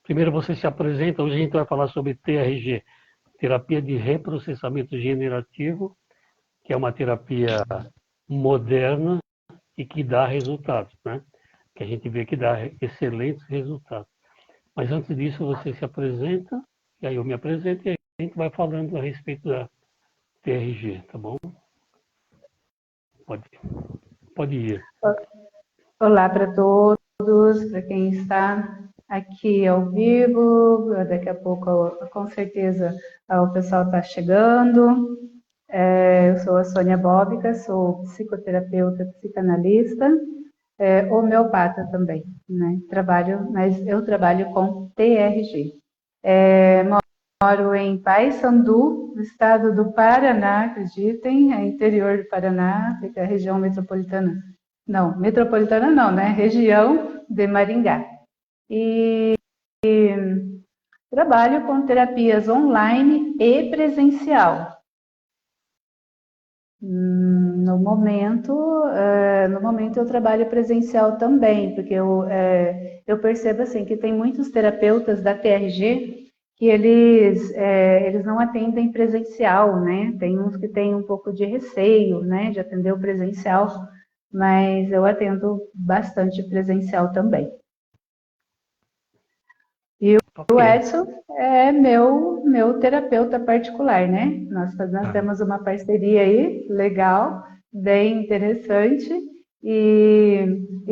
Primeiro você se apresenta, hoje a gente vai falar sobre TRG, terapia de reprocessamento generativo, que é uma terapia moderna e que dá resultados, né? Que a gente vê que dá excelentes resultados. Mas antes disso você se apresenta, e aí eu me apresento e a gente vai falando a respeito da TRG, tá bom? Pode ir. Olá para todos, para quem está aqui ao vivo, daqui a pouco, com certeza, o pessoal está chegando. Eu sou a Sônia Bóbica, sou psicoterapeuta, psicanalista, homeopata também, né? Mas eu trabalho com TRG. Moro em Paysandu, no estado do Paraná, acreditem, é interior do Paraná, fica a região metropolitana. Não, metropolitana não, né? Região de Maringá. E trabalho com terapias online e presencial. No momento eu trabalho presencial também, porque eu percebo assim que tem muitos terapeutas da TRG que eles não atendem presencial, né? Tem uns que têm um pouco de receio, né, de atender o presencial, mas eu atendo bastante presencial também. E o Edson é meu terapeuta particular, né? Nós temos uma parceria aí, legal, bem interessante, e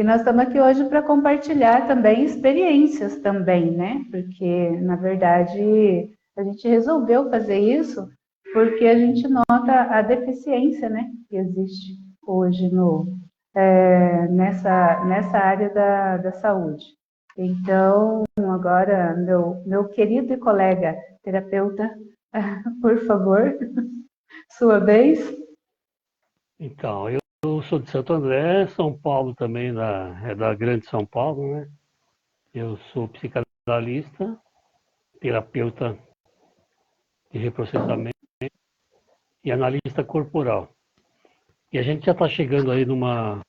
nós estamos aqui hoje para compartilhar também experiências também, né? Porque, na verdade, a gente resolveu fazer isso porque a gente nota a deficiência, né, que existe hoje nessa área da saúde. Então, agora, meu querido e colega terapeuta, por favor, sua vez. Então, eu sou de Santo André, São Paulo também, é da Grande São Paulo, né? Eu sou psicanalista, terapeuta de reprocessamento e analista corporal. E a gente já está chegando aí uma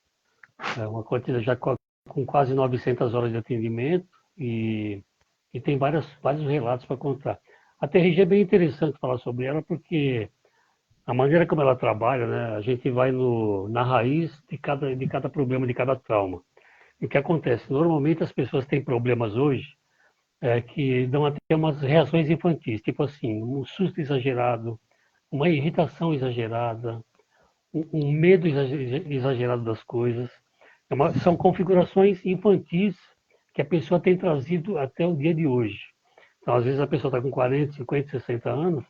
quantidade já com quase 900 horas de atendimento e tem vários relatos para contar. A TRG é bem interessante falar sobre ela porque a maneira como ela trabalha, né, a gente vai na raiz de cada problema, de cada trauma. E o que acontece? Normalmente as pessoas têm problemas hoje que dão até umas reações infantis, tipo assim, um susto exagerado, uma irritação exagerada, um medo exagerado das coisas. São configurações infantis que a pessoa tem trazido até o dia de hoje. Então, às vezes a pessoa está com 40, 50, 60 anos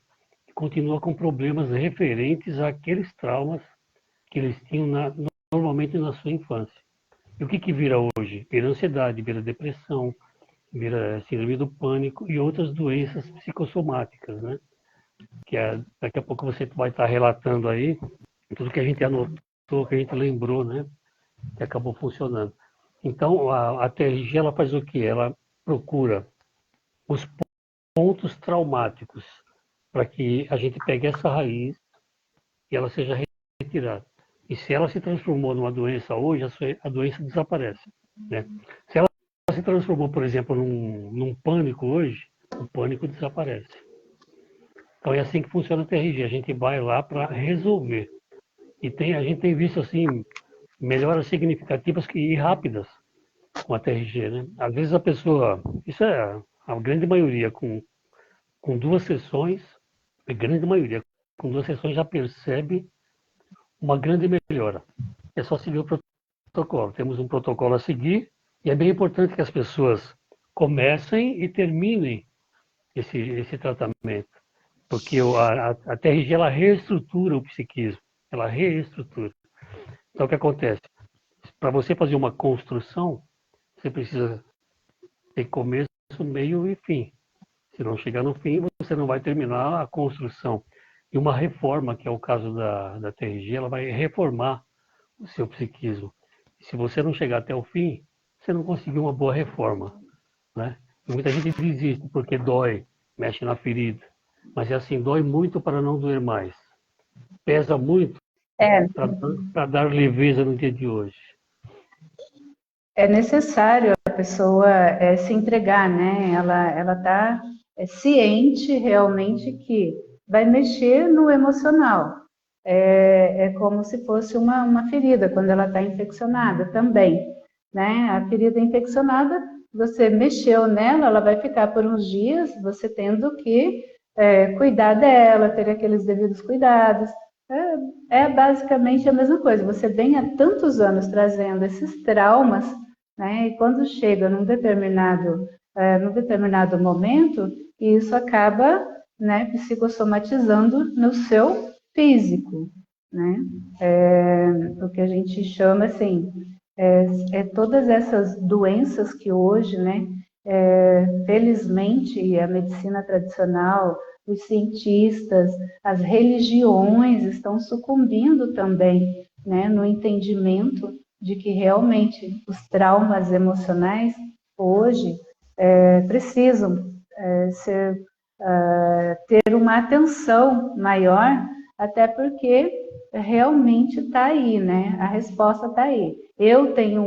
e continua com problemas referentes àqueles traumas que eles tinham normalmente na sua infância. E o que vira hoje? Vira ansiedade, vira depressão, vira síndrome do pânico e outras doenças psicossomáticas, né? Daqui a pouco você vai estar relatando aí tudo que a gente anotou, que a gente lembrou, né? Que acabou funcionando. Então, a TRG ela faz o quê? Ela procura os pontos traumáticos para que a gente pegue essa raiz e ela seja retirada. E se ela se transformou numa doença hoje, a doença desaparece. Né? Se ela se transformou, por exemplo, num pânico hoje, o pânico desaparece. Então é assim que funciona a TRG. A gente vai lá para resolver. E a gente tem visto assim melhoras significativas e rápidas com a TRG, né? Às vezes a pessoa, isso é a grande maioria, com duas sessões, a grande maioria, com duas sessões já percebe uma grande melhora. É só seguir o protocolo. Temos um protocolo a seguir e é bem importante que as pessoas comecem e terminem esse tratamento, porque a TRG ela reestrutura o psiquismo, ela reestrutura. Então o que acontece? Para você fazer uma construção, você precisa ter começo, meio e fim. Se não chegar no fim, você não vai terminar a construção. E uma reforma, que é o caso da TRG, ela vai reformar o seu psiquismo. E se você não chegar até o fim, você não conseguiu uma boa reforma. Né? E muita gente desiste porque dói, mexe na ferida. Mas é assim, dói muito para não doer mais. Pesa muito para dar leveza no dia de hoje. É necessário a pessoa se entregar, né? Ela está ciente realmente que vai mexer no emocional. É como se fosse uma ferida, quando ela está infeccionada também, né? A ferida infeccionada, você mexeu nela, ela vai ficar por uns dias, você tendo que cuidar dela, ter aqueles devidos cuidados. É basicamente a mesma coisa. Você vem há tantos anos trazendo esses traumas, né? E quando chega num determinado momento, isso acaba, né, psicossomatizando no seu físico, né? O que a gente chama assim, todas essas doenças que hoje, né, felizmente a medicina tradicional, os cientistas, as religiões estão sucumbindo também, né, no entendimento de que realmente os traumas emocionais hoje precisam ter uma atenção maior, até porque realmente está aí, né? A resposta está aí. Eu tenho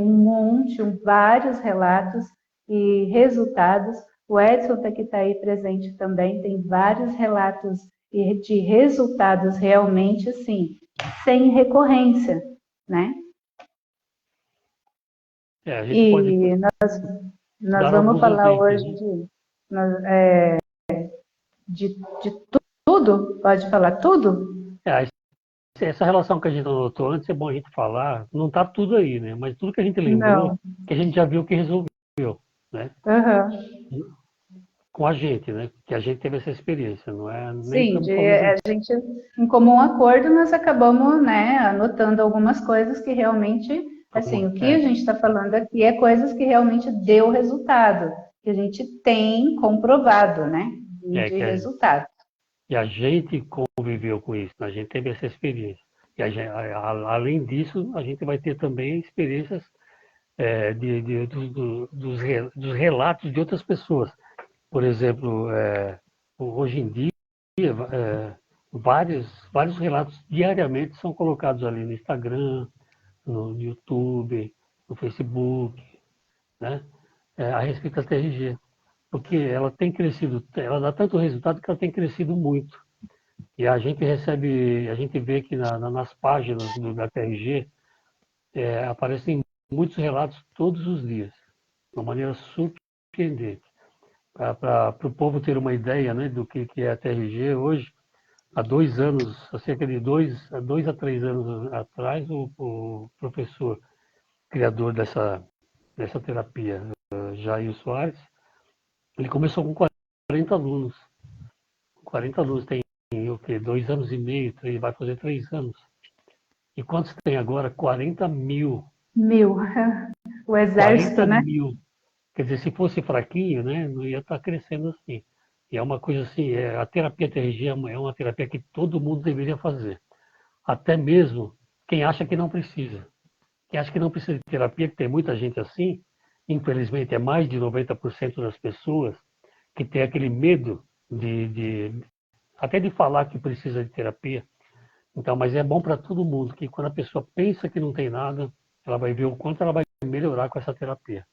vários relatos e resultados. O Edson que está aí presente também tem vários relatos de resultados realmente, assim, sem recorrência, né? A gente pode E nós dar vamos alguns falar exemplos, hoje né? de tudo, pode falar tudo? É, essa relação que a gente notou antes é bom a gente falar, não está tudo aí, né? Mas tudo que a gente lembrou, Não. que a gente já viu que resolveu, né? Aham. Com a gente, né? Que a gente teve essa experiência, não é? Nem Sim, estamos falando. a gente, em comum acordo, nós acabamos, né, anotando algumas coisas que realmente, assim, o que a gente está falando aqui é coisas que realmente deu resultado, que a gente tem comprovado, né, de Que resultado. a gente conviveu com isso, né? A gente teve essa experiência. E além disso, a gente vai ter também experiências dos relatos de outras pessoas. Por exemplo, hoje em dia, vários relatos diariamente são colocados ali no Instagram, no YouTube, no Facebook, né? A respeito da TRG. Porque ela tem crescido, ela dá tanto resultado que ela tem crescido muito. E a gente recebe, a gente vê que nas páginas da TRG aparecem muitos relatos todos os dias, de uma maneira surpreendente. Para o povo ter uma ideia, né, do que é a TRG hoje, há 2 anos, há cerca de 2 a 3 anos atrás, o professor criador dessa terapia, Jair Soares, ele começou com 40 alunos. 40 alunos tem o quê? 2 anos e meio, vai fazer 3 anos. E quantos tem agora? 40 mil. 1000, o exército, 40 né? mil. Quer dizer, se fosse fraquinho, né, não ia estar crescendo assim. E é uma coisa assim, a terapia TRG é uma terapia que todo mundo deveria fazer. Até mesmo quem acha que não precisa. Quem acha que não precisa de terapia, que tem muita gente assim, infelizmente é mais de 90% das pessoas que tem aquele medo até de falar que precisa de terapia. Então, mas é bom para todo mundo, que quando a pessoa pensa que não tem nada, ela vai ver o quanto ela vai melhorar com essa terapia.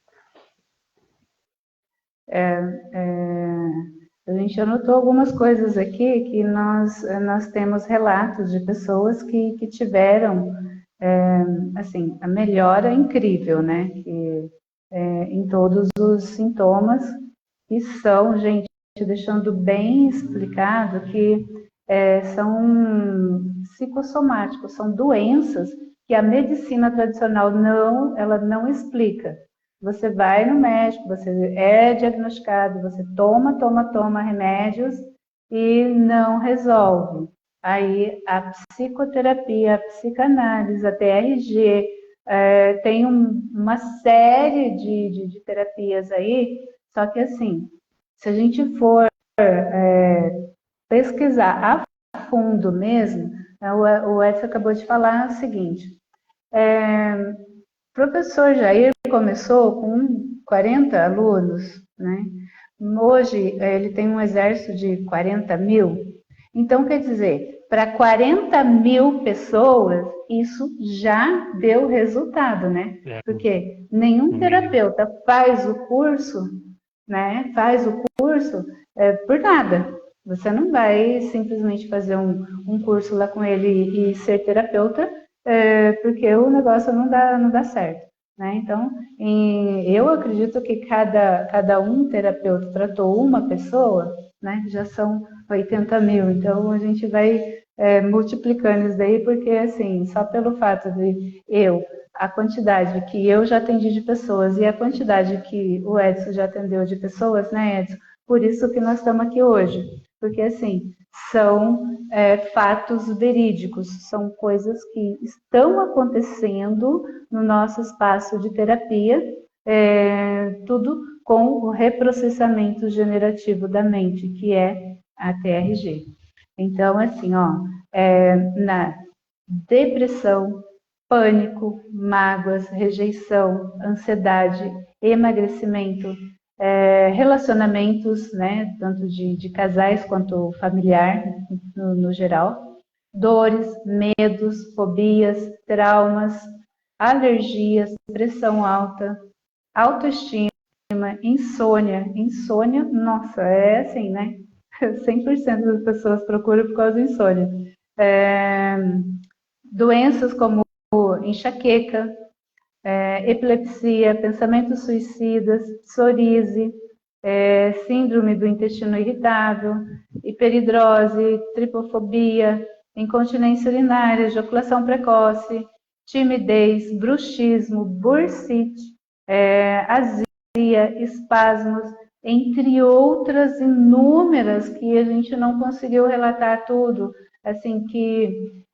A gente anotou algumas coisas aqui que nós temos relatos de pessoas que tiveram, assim, a melhora incrível, né? Em todos os sintomas, e são, gente, deixando bem explicado que são psicossomáticos, são doenças que a medicina tradicional ela não explica. Você vai no médico, você é diagnosticado, você toma remédios e não resolve. Aí a psicoterapia, a psicanálise, a TRG, tem uma série de terapias aí, só que assim, se a gente for pesquisar a fundo mesmo, o Edson acabou de falar o seguinte, o professor Jair começou com 40 alunos, né? Hoje ele tem um exército de 40 mil. Então, quer dizer, para 40 mil pessoas, isso já deu resultado, né? É, Porque nenhum no mínimo. terapeuta faz o curso, né? Faz o curso por nada. Você não vai simplesmente fazer um curso lá com ele e ser terapeuta, porque o negócio não dá certo. Né? Então, eu acredito que cada um terapeuta tratou uma pessoa, né? Já são 80 mil. Então, a gente vai multiplicando isso daí, porque, assim, só pelo fato de a quantidade que eu já atendi de pessoas e a quantidade que o Edson já atendeu de pessoas, né, Edson? Por isso que nós estamos aqui hoje. Porque, assim, são fatos verídicos, são coisas que estão acontecendo no nosso espaço de terapia, tudo com o reprocessamento generativo da mente, que é a TRG. Então, assim, ó, na depressão, pânico, mágoas, rejeição, ansiedade, emagrecimento, relacionamentos, né, tanto de casais quanto familiar, no geral, dores, medos, fobias, traumas, alergias, pressão alta, autoestima, insônia, nossa, é assim, né? 100% das pessoas procuram por causa de insônia. Doenças como enxaqueca, epilepsia, pensamentos suicidas, psoríase, síndrome do intestino irritável, hiperidrose, tripofobia, incontinência urinária, ejaculação precoce, timidez, bruxismo, bursite, azia, espasmos, entre outras inúmeras que a gente não conseguiu relatar tudo, assim que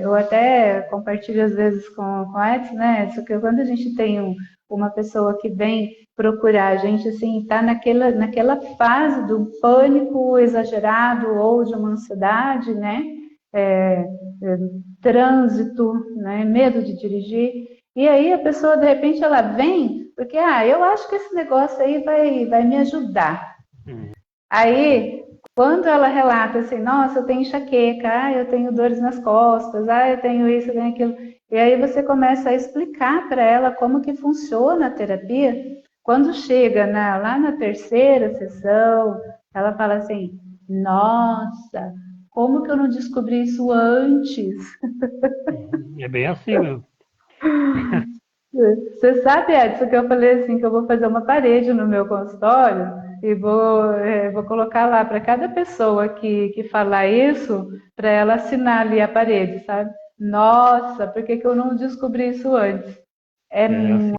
eu até compartilho às vezes com a Edson, né, Edson, que quando a gente tem uma pessoa que vem procurar a gente, assim, está naquela fase do pânico exagerado ou de uma ansiedade, né, trânsito, né, medo de dirigir, e aí a pessoa, de repente, ela vem, porque, eu acho que esse negócio aí vai me ajudar. Aí, quando ela relata assim, nossa, eu tenho enxaqueca, eu tenho dores nas costas, eu tenho isso, eu tenho aquilo, e aí você começa a explicar para ela como que funciona a terapia. Quando chega lá na terceira sessão, ela fala assim, nossa, como que eu não descobri isso antes? É bem assim mesmo. Você sabe, Edson, que eu falei assim, que eu vou fazer uma parede no meu consultório e vou colocar lá para cada pessoa que falar isso, para ela assinar ali a parede, sabe? Nossa, por que eu não descobri isso antes? É É assim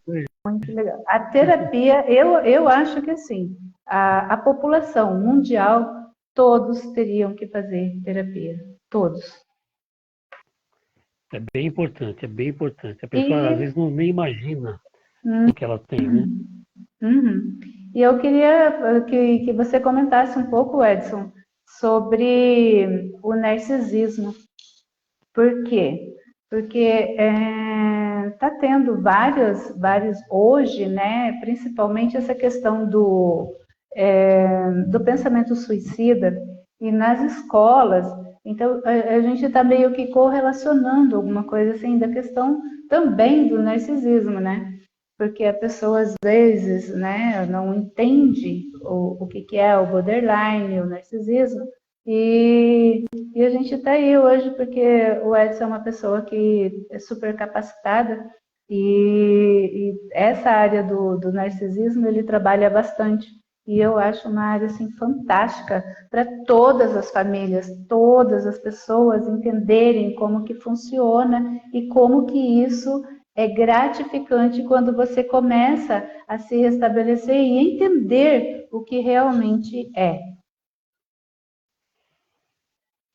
muito mesmo. legal. A terapia, eu acho que assim, a população mundial, todos teriam que fazer terapia. Todos. É bem importante, é bem importante. A pessoa às vezes E, não nem imagina hum, o que ela tem, né? uhum. E eu queria que você comentasse um pouco, Edson, sobre o narcisismo. Por quê? Porque está tendo vários hoje, né? Principalmente essa questão do pensamento suicida e nas escolas. Então a gente está meio que correlacionando alguma coisa assim da questão também do narcisismo, né? Porque a pessoa às vezes, né, não entende o que é o borderline, o narcisismo, e a gente está aí hoje porque o Edson é uma pessoa que é super capacitada e essa área do narcisismo ele trabalha bastante. E eu acho uma área assim, fantástica para todas as famílias, todas as pessoas entenderem como que funciona e como que isso é gratificante quando você começa a se restabelecer e entender o que realmente é.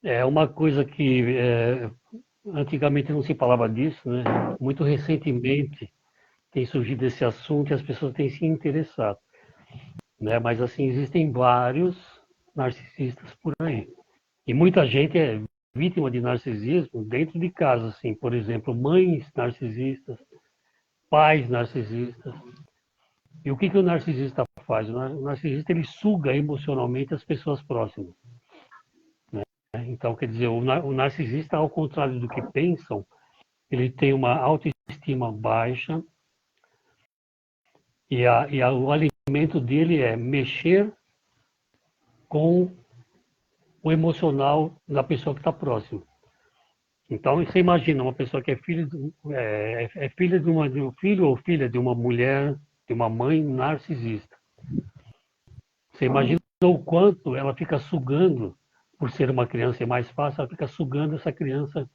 É uma coisa que antigamente não se falava disso, né? Muito recentemente tem surgido esse assunto e as pessoas têm se interessado, né? Mas assim, existem vários narcisistas por aí. E muita gente é vítima de narcisismo dentro de casa, assim, por exemplo, mães narcisistas, pais narcisistas. E o que o narcisista faz? O narcisista ele suga emocionalmente as pessoas próximas. Então, quer dizer, o narcisista, ao contrário do que pensam, ele tem uma autoestima baixa o alimento dele é mexer com o emocional da pessoa que está próxima. Então, você imagina uma pessoa que é filha de um filho ou filha de uma mulher, de uma mãe narcisista. Você imagina o quanto ela fica sugando, por ser uma criança mais fácil, ela fica sugando essa criança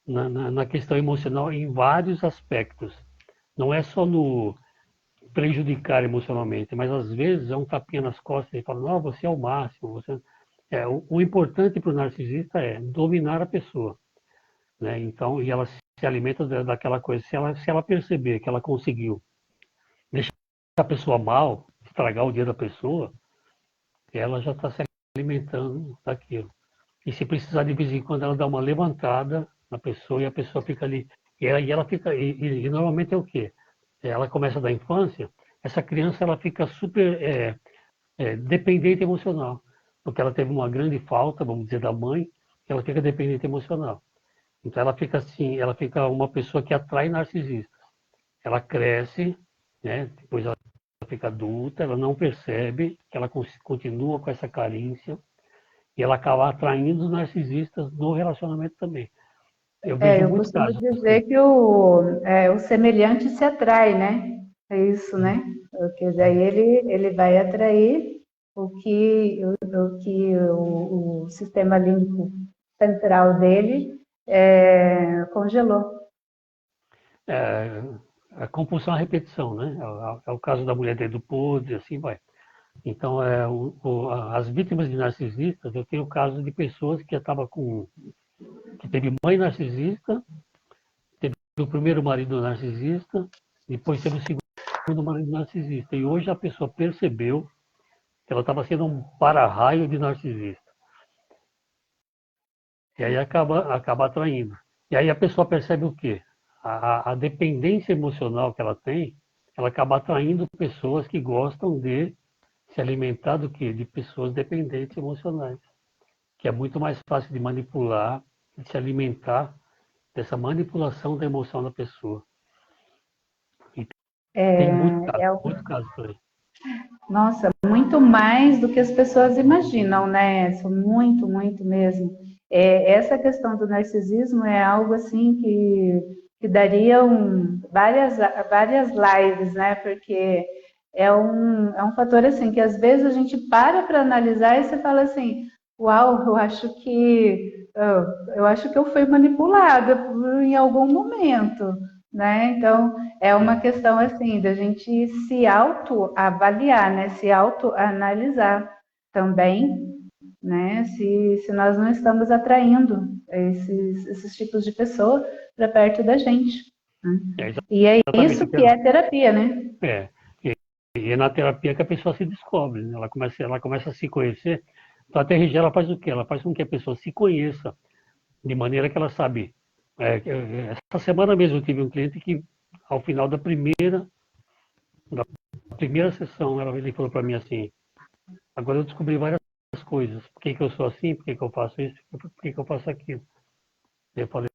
na questão emocional em vários aspectos. Não é só no prejudicar emocionalmente, mas às vezes é um tapinha nas costas e fala, não, você é o máximo. O importante para o narcisista é dominar a pessoa. Né? Então, e ela se alimenta daquela coisa. Se ela perceber que ela conseguiu deixar a pessoa mal, estragar o dia da pessoa, ela já está se alimentando daquilo. E se precisar de vez em quando ela dá uma levantada na pessoa e a pessoa fica ali. Ela fica. E normalmente é o quê? Ela começa da infância, essa criança ela fica super dependente emocional. Porque ela teve uma grande falta, vamos dizer, da mãe, ela fica dependente emocional. Então ela fica assim, ela fica uma pessoa que atrai narcisistas. Ela cresce, né? Depois ela fica adulta, ela não percebe que ela continua com essa carência e ela acaba atraindo os narcisistas no relacionamento também. Eu vejo Eu muitos costumo casos dizer assim. que o semelhante se atrai, né? É isso, né? Porque daí ele vai atrair o sistema límbico central dele congelou. É, a compulsão à repetição, né? É o caso da mulher dentro do podre, assim vai. Então, as vítimas de narcisistas, eu tenho casos de pessoas que teve mãe narcisista, teve o primeiro marido narcisista, depois teve o segundo marido narcisista. E hoje a pessoa percebeu que ela estava sendo um para-raio de narcisista. E aí acaba atraindo. E aí a pessoa percebe o quê? A dependência emocional que ela tem, ela acaba atraindo pessoas que gostam de se alimentar do quê? De pessoas dependentes emocionais. Que é muito mais fácil de manipular, de se alimentar dessa manipulação da emoção da pessoa. E tem É, muito caso por aí. nossa, muito mais do que as pessoas imaginam, né? Isso muito, muito mesmo. Essa questão do narcisismo é algo assim que daria várias lives, né? Porque é um fator assim que às vezes a gente para analisar e você fala assim, uau, eu acho que eu fui manipulada em algum momento, né? Então é uma questão assim da gente se autoavaliar, né? Se autoanalisar também, né? Se nós não estamos atraindo esses tipos de pessoa para perto da gente. Né? É E é exatamente isso o que que é terapia, né? é. E é na terapia que a pessoa se descobre, né? Ela começa a se conhecer. Então a TRG ela faz o quê? Ela faz com que a pessoa se conheça de maneira que ela sabe. Essa semana mesmo eu tive um cliente que, ao final da primeira sessão, ele falou para mim assim: agora eu descobri várias coisas. Por que eu sou assim? Por que eu faço isso? Por que eu faço aquilo? Eu falei,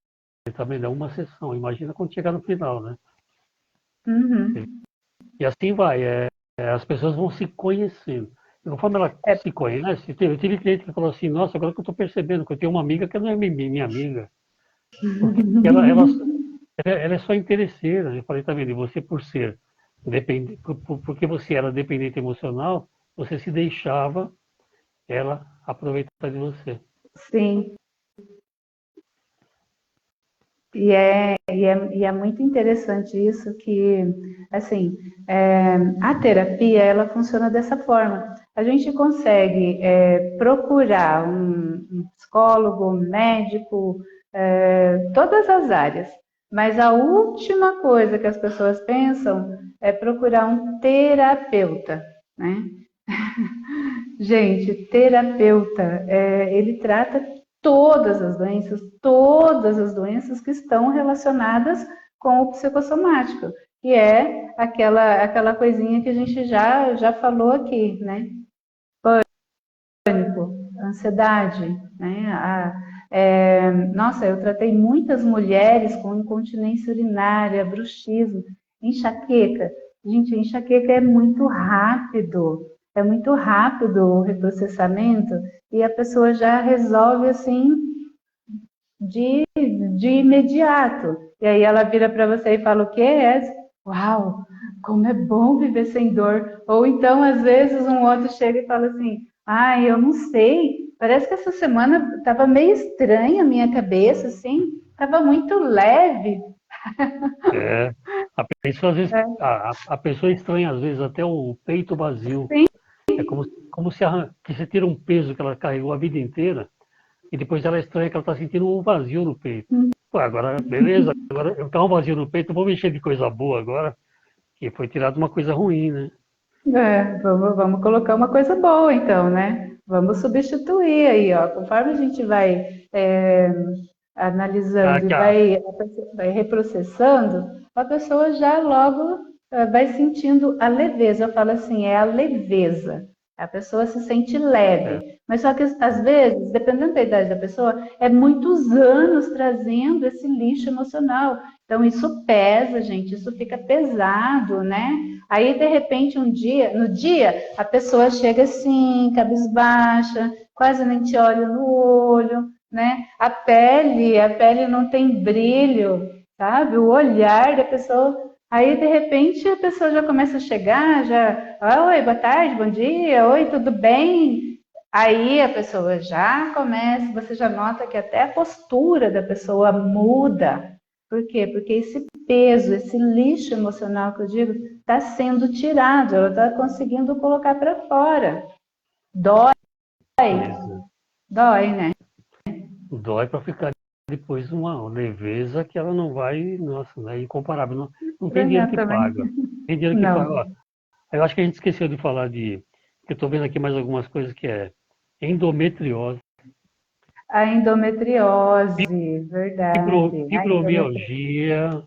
também dá uma sessão. Imagina quando chegar no final, né? Uhum. E assim vai. As pessoas vão se conhecendo. E conforme ela É, se conhece, eu tive cliente que falou assim: nossa, agora que eu estou percebendo que eu tenho uma amiga que não é minha amiga. Porque ela é só interesseira. Eu falei, tá vendo? E você, por ser porque você era dependente emocional, você se deixava ela aproveitar de você. sim. E é muito interessante isso que, assim, a terapia, ela funciona dessa forma. A gente consegue procurar um psicólogo, um médico, todas as áreas, mas a última coisa que as pessoas pensam é procurar um terapeuta, né? Gente, terapeuta, ele trata todas as doenças que estão relacionadas com o psicossomático, que é aquela coisinha que a gente já falou aqui, né? Pânico, ansiedade, né? Nossa, eu tratei muitas mulheres com incontinência urinária, bruxismo, enxaqueca. Gente, a enxaqueca é muito rápido o reprocessamento e a pessoa já resolve assim de, de imediato. E aí ela vira para você e fala o quê? Uau, como é bom viver sem dor. Ou então, às vezes, um outro chega e fala assim, ai, eu não sei, parece que essa semana estava meio estranha a minha cabeça, assim, estava muito leve. É, a pessoa, às vezes, É, a pessoa estranha, às vezes, até o peito vazio. sim, É como se que você tira um peso que ela carregou a vida inteira e depois ela estranha que ela está sentindo um vazio no peito. Pô, agora, beleza, agora eu tenho um vazio no peito, eu vou mexer de coisa boa agora, que foi tirado uma coisa ruim, né? vamos colocar uma coisa boa, então, né? Vamos substituir aí, ó. Conforme a gente vai Ah, analisando e que vai reprocessando, a pessoa já logo vai sentindo a leveza. Eu falo assim, é a leveza. A pessoa se sente é, leve. Mas só que às vezes, dependendo da idade da pessoa, é muitos anos trazendo esse lixo emocional. Então isso pesa, gente, isso fica pesado, né? Aí de repente no dia, a pessoa chega assim, cabisbaixa, quase nem te olha no olho, né? A pele não tem brilho, sabe? O olhar da pessoa. Aí, de repente, a pessoa já começa a chegar, já, oi, boa tarde, bom dia, oi, tudo bem? Aí a pessoa já começa, você já nota que até a postura da pessoa muda. Por quê? Porque esse peso, esse lixo emocional que eu digo, está sendo tirado, ela está conseguindo colocar para fora. Dói, isso. dói, né? Dói para ficar depois uma leveza que ela não vai, nossa, é incomparável. Não, não tem dinheiro Estranhar que também. paga. Tem dinheiro que paga. Ó, Não. eu acho que a gente esqueceu de falar de. Eu estou vendo aqui mais algumas coisas que é endometriose, A endometriose, verdade. A endometriose. fibromialgia,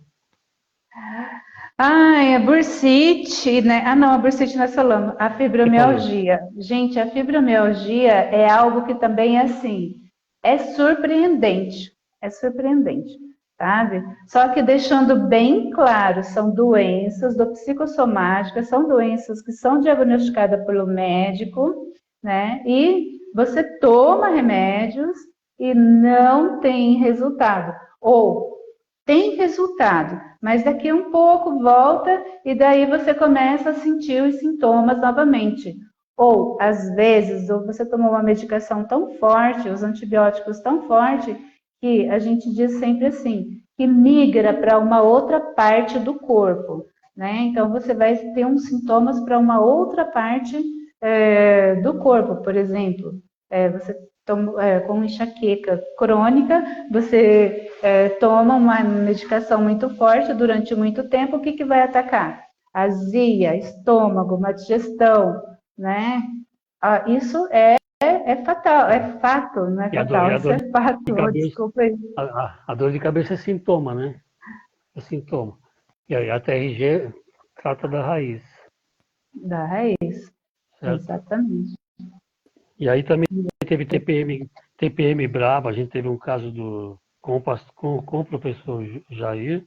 Ah, é a bursite, né? Ah, não, a bursite nós falamos. A você falou. fibromialgia. Gente, a fibromialgia é algo que também é assim, é surpreendente. É surpreendente, sabe? Só que deixando bem claro, são doenças do psicossomáticas, são doenças que são diagnosticadas pelo médico, né? E você toma remédios e não tem resultado. Ou tem resultado, mas daqui a um pouco volta e daí você começa a sentir os sintomas novamente. Ou, às vezes, ou você tomou uma medicação tão forte, os antibióticos tão forte, que a gente diz sempre assim, que migra para uma outra parte do corpo, né? Então, você vai ter uns sintomas para uma outra parte do corpo, por exemplo, você com enxaqueca crônica, você toma uma medicação muito forte durante muito tempo, o que, que vai atacar? Azia, estômago, má digestão, né? Isso é fatal, é fato, não é E fatal, a isso dor é fato, de oh, cabeça, desculpa aí, a dor de cabeça é sintoma, né? É sintoma. E aí a TRG trata da raiz, da raiz, certo? exatamente. E aí também teve TPM brava, a gente teve um caso com o professor Jair,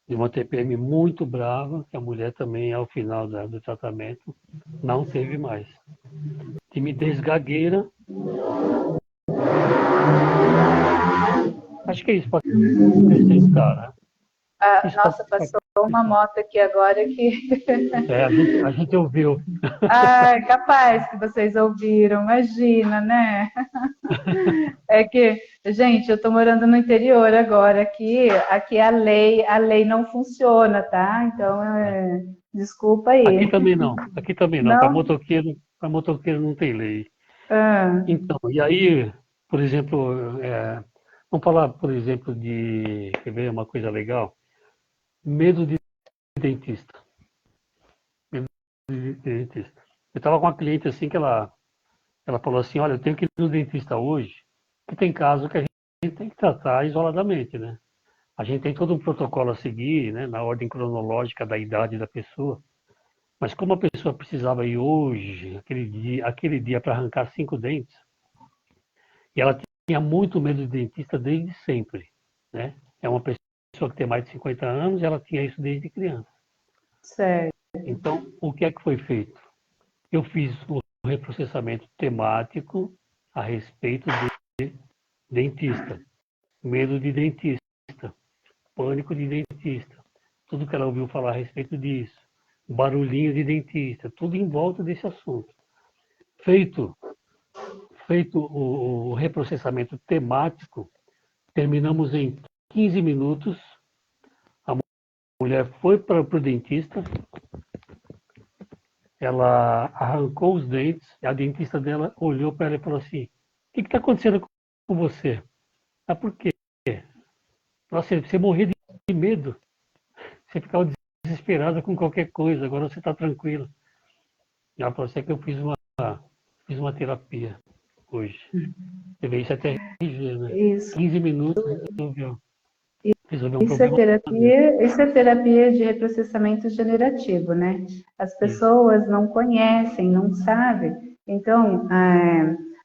de uma TPM muito brava, que a mulher também, ao final do tratamento, não teve mais. Timidez gagueira, acho que é isso para acrescentar, né? Isso Nossa, passou uma moto aqui agora que a gente ouviu. ah, capaz que vocês ouviram, imagina, né? É que, gente, eu tô morando no interior agora, aqui a lei não funciona, tá? Então, desculpa aí. Aqui também não, Não? para motoqueiro não tem lei. Ah, Então, e aí, por exemplo, vamos falar, por exemplo, quer ver uma coisa legal? Medo de dentista. Medo de dentista. Eu estava com uma cliente assim que ela falou assim, olha, eu tenho que ir no dentista hoje, que tem caso que a gente tem que tratar isoladamente, né? A gente tem todo um protocolo a seguir, né, na ordem cronológica da idade da pessoa, mas como a pessoa precisava ir hoje, aquele dia para arrancar 5 dentes, e ela tinha muito medo de dentista desde sempre, né? É uma pessoa que tem mais de 50 anos e ela tinha isso desde criança. Certo. Então, o que é que foi feito? Eu fiz o reprocessamento temático a respeito de dentista, medo de dentista, pânico de dentista, tudo que ela ouviu falar a respeito disso, barulhinho de dentista, tudo em volta desse assunto. Feito o reprocessamento temático, terminamos em 15 minutos. A mulher foi para o dentista, ela arrancou os dentes, a dentista dela olhou para ela e falou assim: o que está acontecendo com você? Ah, por quê? Nossa, você morria de medo, você ficava desesperada com qualquer coisa, agora você está tranquila. Ela falou assim: é que eu fiz uma terapia hoje. Você vê, isso é TRG, né? Isso. 15 minutos resolveu um problema dele. Isso é terapia de reprocessamento generativo, né? As Isso. pessoas não conhecem, não sabem. Então,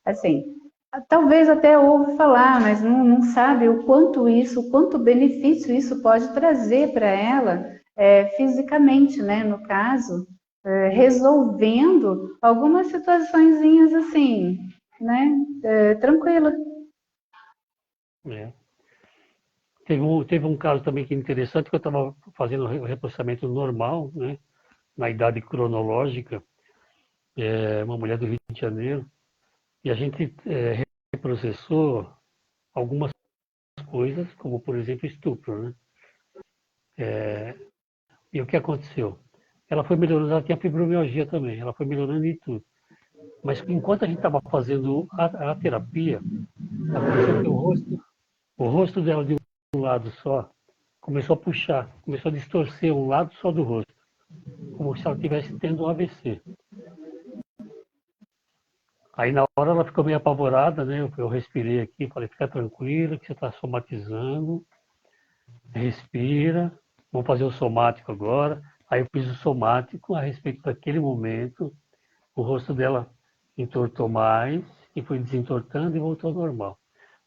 assim, talvez até ouve falar, mas não sabe o quanto benefício isso pode trazer para ela fisicamente, né? No caso, resolvendo algumas situaçõezinhas assim, né? Tranquila. É. Teve um caso também que é interessante, que eu estava fazendo o reprocessamento normal, né, na idade cronológica, uma mulher do Rio de Janeiro, e a gente reprocessou algumas coisas, como por exemplo estupro, né? E o que aconteceu? Ela foi melhorando, ela tinha fibromialgia também, ela foi melhorando em tudo. Mas enquanto a gente estava fazendo a terapia, aconteceu que o rosto dela de um lado só começou a puxar, começou a distorcer um lado só do rosto, como se ela estivesse tendo um AVC. Aí na hora ela ficou meio apavorada, né? Eu respirei aqui, falei, fica tranquila, que você está somatizando, respira, vamos fazer o somático agora. Aí eu fiz o somático a respeito daquele momento, o rosto dela entortou mais, e foi desentortando e voltou ao normal.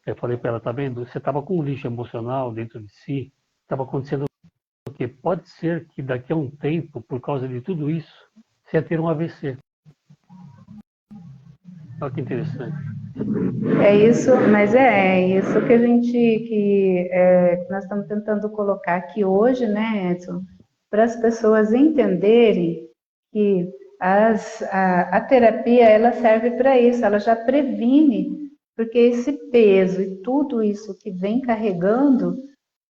Aí eu falei para ela, tá vendo? Você estava com um lixo emocional dentro de si, estava acontecendo o quê? Pode ser que daqui a um tempo, por causa de tudo isso, você ia ter um AVC. Olha que interessante. É isso, mas é isso que a gente que nós estamos tentando colocar aqui hoje, né, Edson, para as pessoas entenderem que a terapia ela serve para isso, ela já previne, porque esse peso e tudo isso que vem carregando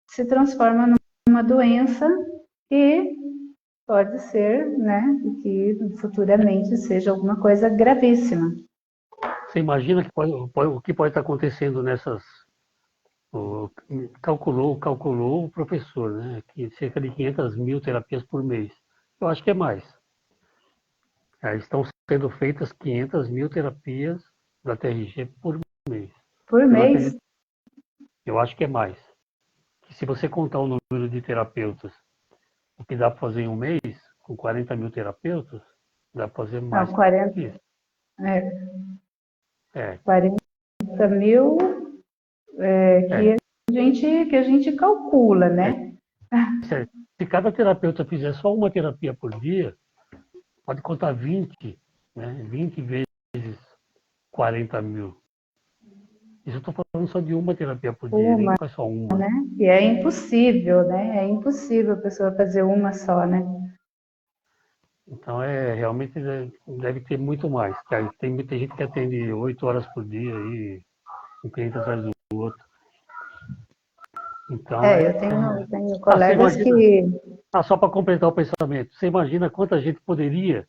se transforma numa doença que pode ser, né, que futuramente seja alguma coisa gravíssima. Você imagina que o que pode estar acontecendo nessas. o- calculou o professor, né? Que cerca de 500 mil terapias por mês. Eu acho que é mais. Estão sendo feitas 500 mil terapias da TRG por mês. Por Eu não mês. acredito. Eu acho que é mais. Que se você contar o número de terapeutas, o que dá para fazer em um mês, com 40 mil terapeutas, dá para fazer mais Não, 40, que isso. é, É, 40 mil é. que a gente calcula, É, né? se cada terapeuta fizer só uma terapia por dia, pode contar 20, né? 20 vezes 40 mil. Isso eu estou falando só de uma terapia por dia, ninguém Uma, faz só uma. né? E é impossível, né? É impossível a pessoa fazer uma só, né? Então, realmente deve ter muito mais. Tem muita gente que atende 8 horas por dia, aí, um cliente atrás do outro. Então, Eu tenho Você colegas imagina, que só para completar o pensamento, você imagina quanta gente poderia,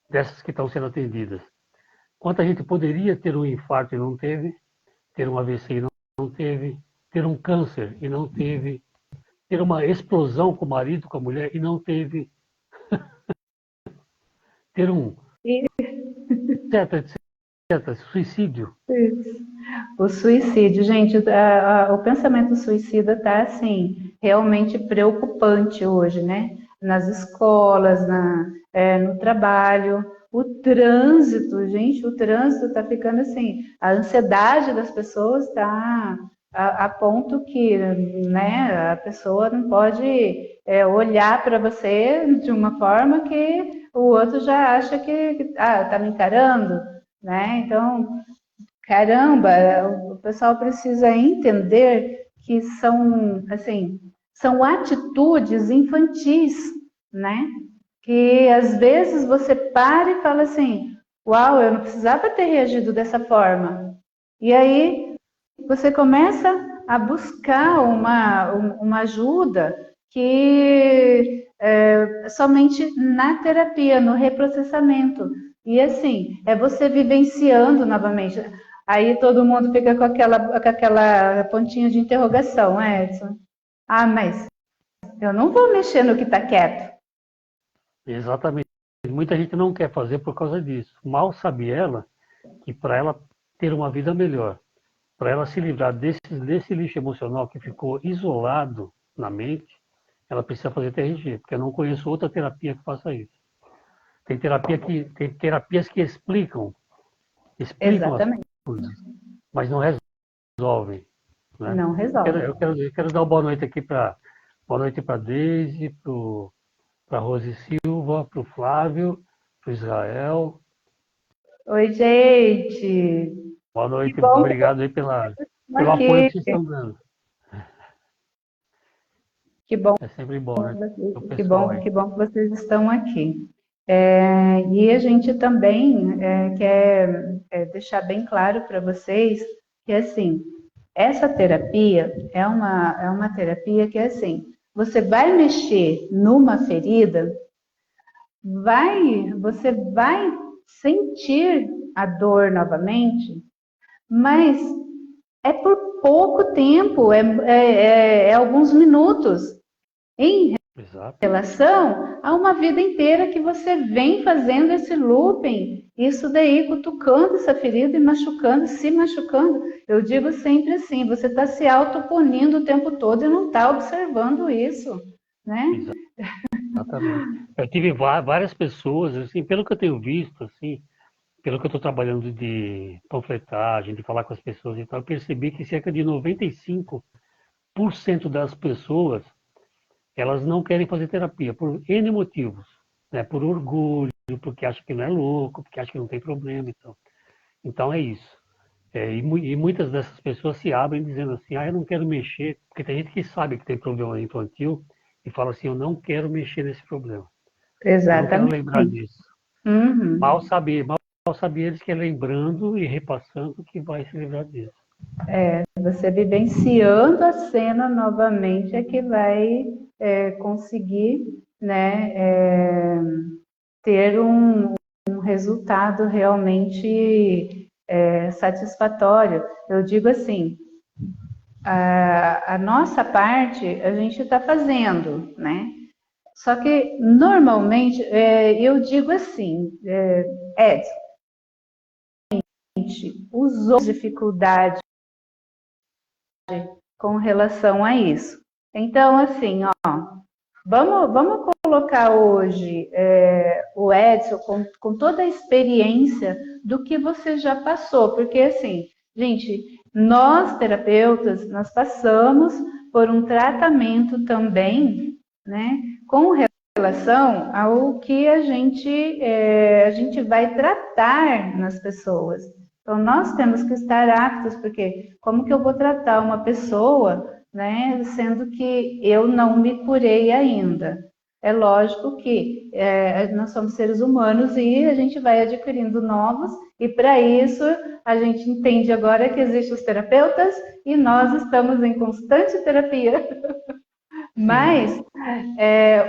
dessas que estão sendo atendidas, quanta gente poderia ter um infarto e não teve, ter um AVC e não teve, ter um câncer e não teve, ter uma explosão com o marido, com a mulher e não teve, ter um, etc, etc, suicídio. o suicídio, gente, o pensamento suicida está assim realmente preocupante hoje, né? Nas escolas, no trabalho. O trânsito, gente, o trânsito está ficando assim, a ansiedade das pessoas está a ponto que, né, a pessoa não pode olhar para você de uma forma que o outro já acha que tá me encarando, né? Então, caramba, o pessoal precisa entender que são, assim, são atitudes infantis, né? Que às vezes você para e fala assim, uau, eu não precisava ter reagido dessa forma. E aí você começa a buscar uma ajuda que somente na terapia, no reprocessamento. E assim, é você vivenciando novamente. Aí todo mundo fica com aquela pontinha de interrogação, Edson. Ah, mas eu não vou mexer no que está quieto. Exatamente. Muita gente não quer fazer por causa disso. Mal sabe ela que para ela ter uma vida melhor, para ela se livrar desse lixo emocional que ficou isolado na mente, ela precisa fazer TRG, porque eu não conheço outra terapia que faça isso. Tem terapias que explicam as Exatamente. coisas, mas não resolvem, né? Não resolve. Eu quero dar uma boa noite para Deise, para Rose Silva, para o Flávio, para o Israel. Oi, gente. Boa Que noite, bom que obrigado aí estão pelo apoio aqui. que vocês estão dando. Que bom, É sempre bom, né? O que pessoal bom, aí. que bom que vocês estão aqui. E a gente também quer deixar bem claro para vocês que assim, essa terapia é uma terapia que assim, você vai mexer numa ferida, você vai sentir a dor novamente, mas é por pouco tempo, é alguns minutos, em Exato. relação a uma vida inteira que você vem fazendo esse looping, isso daí cutucando essa ferida e machucando, se machucando. Eu digo sempre assim, você está se autopunindo o tempo todo e não está observando isso, né? Exatamente. Eu tive várias pessoas, assim, pelo que eu tenho visto, assim, pelo que eu estou trabalhando de panfletagem, de falar com as pessoas e tal, eu percebi que cerca de 95% das pessoas, elas não querem fazer terapia por N motivos, né? Por orgulho, porque acham que não é louco, porque acham que não tem problema e tal. Então é isso. E muitas dessas pessoas se abrem dizendo assim, eu não quero mexer, porque tem gente que sabe que tem problema infantil e fala assim, eu não quero mexer nesse problema. Eu não quero Exatamente. lembrar disso. Uhum. Mal sabia eles que é lembrando e repassando que vai se livrar disso. Você vivenciando a cena novamente é que vai conseguir, né, ter um resultado realmente satisfatório. Eu digo assim, a nossa parte a gente está fazendo, né? Só que normalmente eu digo assim, Edson, os outros dificuldades com relação a isso. Então, assim, ó, vamos colocar hoje o Edson com toda a experiência do que você já passou, porque assim, gente, nós terapeutas, nós passamos por um tratamento também, né, com relação ao que a gente vai tratar nas pessoas. Então, nós temos que estar aptos, porque como que eu vou tratar uma pessoa, né, sendo que eu não me curei ainda? É lógico que nós somos seres humanos e a gente vai adquirindo novos, e para isso a gente entende agora que existem os terapeutas e nós estamos em constante terapia. Sim. Mas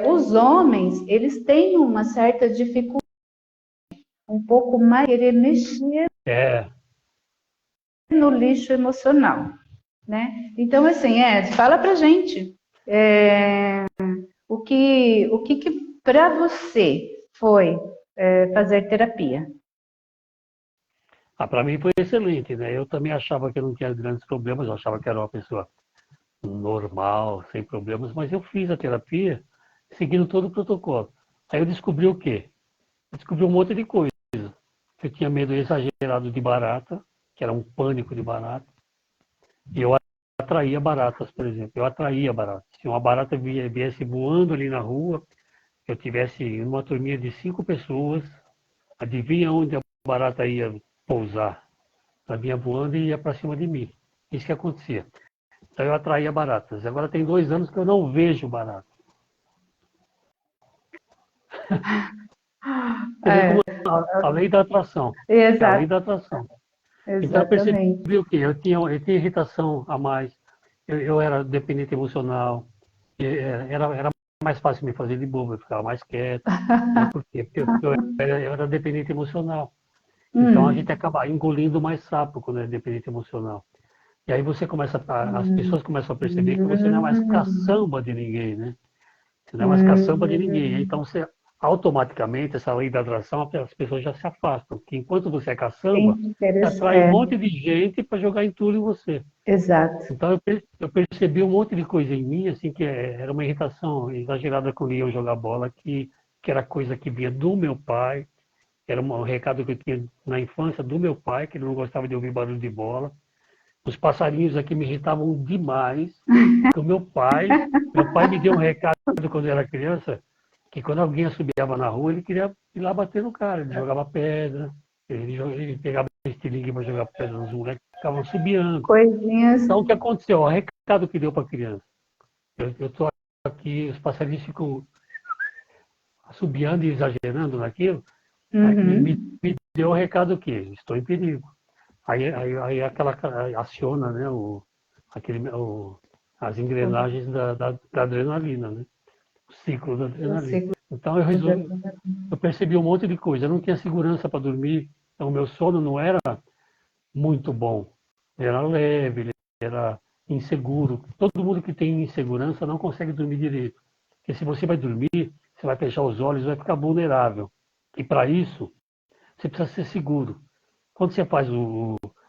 os homens, eles têm uma certa dificuldade, um pouco mais, querer mexer É, no lixo emocional, né? Então, assim, fala pra gente o que para você foi fazer terapia. para mim foi excelente, né? Eu também achava que eu não tinha grandes problemas, eu achava que era uma pessoa normal, sem problemas, mas eu fiz a terapia seguindo todo o protocolo. Aí eu descobri o quê? eu descobri um monte de coisa. Eu tinha medo exagerado de barata, que era um pânico de barata, e eu atraía baratas, por exemplo. Eu atraía baratas. Se uma barata viesse voando ali na rua, eu tivesse uma turminha de 5 pessoas, adivinha onde a barata ia pousar? Ela vinha voando e ia para cima de mim. Isso que acontecia. Então eu atraía baratas. Agora tem 2 anos que eu não vejo barata. Você vê como É, a lei da atração. É a lei exato, da atração. Então eu percebi exatamente. o quê? Eu tinha irritação a mais. Eu era dependente emocional. Era mais fácil me fazer de bobo, eu ficava mais quieto. Né? Por quê? Porque eu era dependente emocional. Então a gente Hum, acaba engolindo mais sapo quando é dependente emocional. E aí as hum, pessoas começam a perceber que você não é mais hum, caçamba de ninguém, né? Você não é mais caçamba de ninguém. hum. Então você automaticamente, essa lei da atração, as pessoas já se afastam. Porque enquanto você é caçamba, você atrai um monte de gente para jogar entulho em você. Exato. Então eu percebi um monte de coisa em mim, assim, que era uma irritação exagerada quando eu jogar bola, que era coisa que vinha do meu pai, era um recado que eu tinha na infância do meu pai, que ele não gostava de ouvir barulho de bola. Os passarinhos aqui me irritavam demais, porque meu pai me deu um recado quando eu era criança, que quando alguém assobiava na rua, ele queria ir lá bater no cara, ele jogava pedra, ele pegava estilingue para jogar pedra nos moleques que ficavam assobiando. Coisinhas. Então, o que aconteceu? O recado que deu para a criança. Eu estou aqui, os passarinhos ficam assobiando e exagerando naquilo, aí Uhum. me deu o recado que estou em perigo. Aí aquela aciona, né, as engrenagens da adrenalina, né? O ciclo da O adrenalina. ciclo Então da eu percebi um monte de coisa. Eu não tinha segurança para dormir, então o meu sono não era muito bom. Ele era leve, ele era inseguro. Todo mundo que tem insegurança não consegue dormir direito. Porque se você vai dormir, você vai fechar os olhos, vai ficar vulnerável. E para isso, você precisa ser seguro. Quando você faz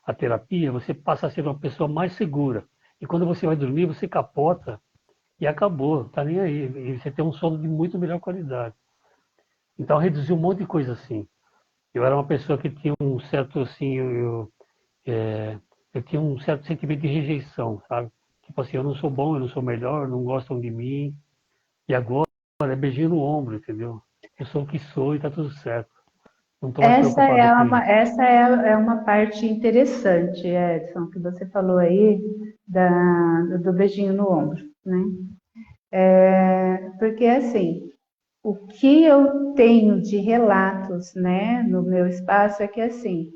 a terapia, você passa a ser uma pessoa mais segura. E quando você vai dormir, você capota e acabou, tá nem aí. E você tem um sono de muito melhor qualidade. Então reduziu um monte de coisa assim. Eu era uma pessoa que tinha um certo assim, é, eu tinha um certo sentimento de rejeição, sabe? Tipo assim, eu não sou bom, eu não sou melhor, não gostam de mim. E agora é beijinho no ombro, entendeu? Eu sou o que sou e tá tudo certo. Não estou mais preocupado com isso. é uma parte interessante, Edson, que você falou aí do beijinho no ombro, né? Porque assim, o que eu tenho de relatos, né, no meu espaço é que assim,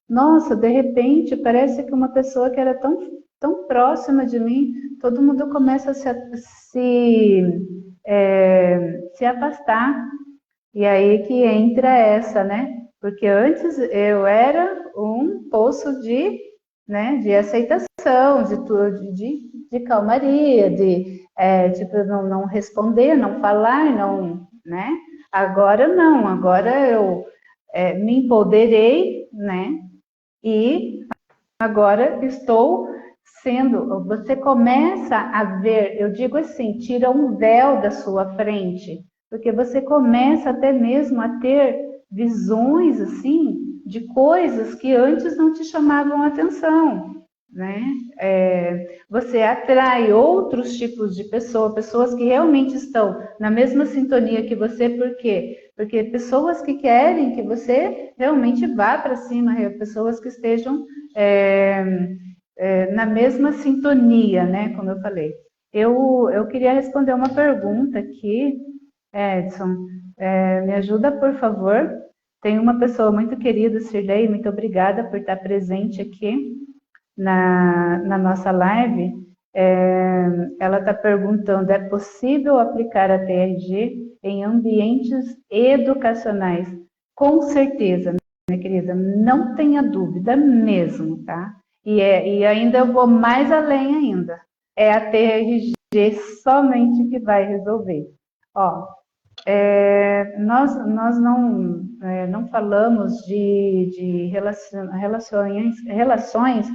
nossa, de repente parece que uma pessoa que era tão próxima de mim, todo mundo começa a se afastar. E aí que entra essa, né? Porque antes eu era um poço né, de aceitação, de tudo, de calmaria, tipo, não responder, não falar, não, né? Agora não, agora eu me empoderei, né? E agora estou sendo. Você começa a ver, eu digo assim, tira um véu da sua frente, porque você começa até mesmo a ter visões assim de coisas que antes não te chamavam a atenção, né? Você atrai outros tipos de pessoas que realmente estão na mesma sintonia que você, por quê? Porque pessoas que querem que você realmente vá para cima, pessoas que estejam é, na mesma sintonia, né? Como eu falei. Eu queria responder uma pergunta aqui, Edson. Me ajuda, por favor. Tem uma pessoa muito querida, Sirlei, muito obrigada por estar presente aqui na nossa live. Ela está perguntando: é possível aplicar a TRG em ambientes educacionais? Com certeza, minha querida, não tenha dúvida mesmo, tá? E ainda eu vou mais além ainda. É a TRG somente que vai resolver. Ó, nós não falamos de relações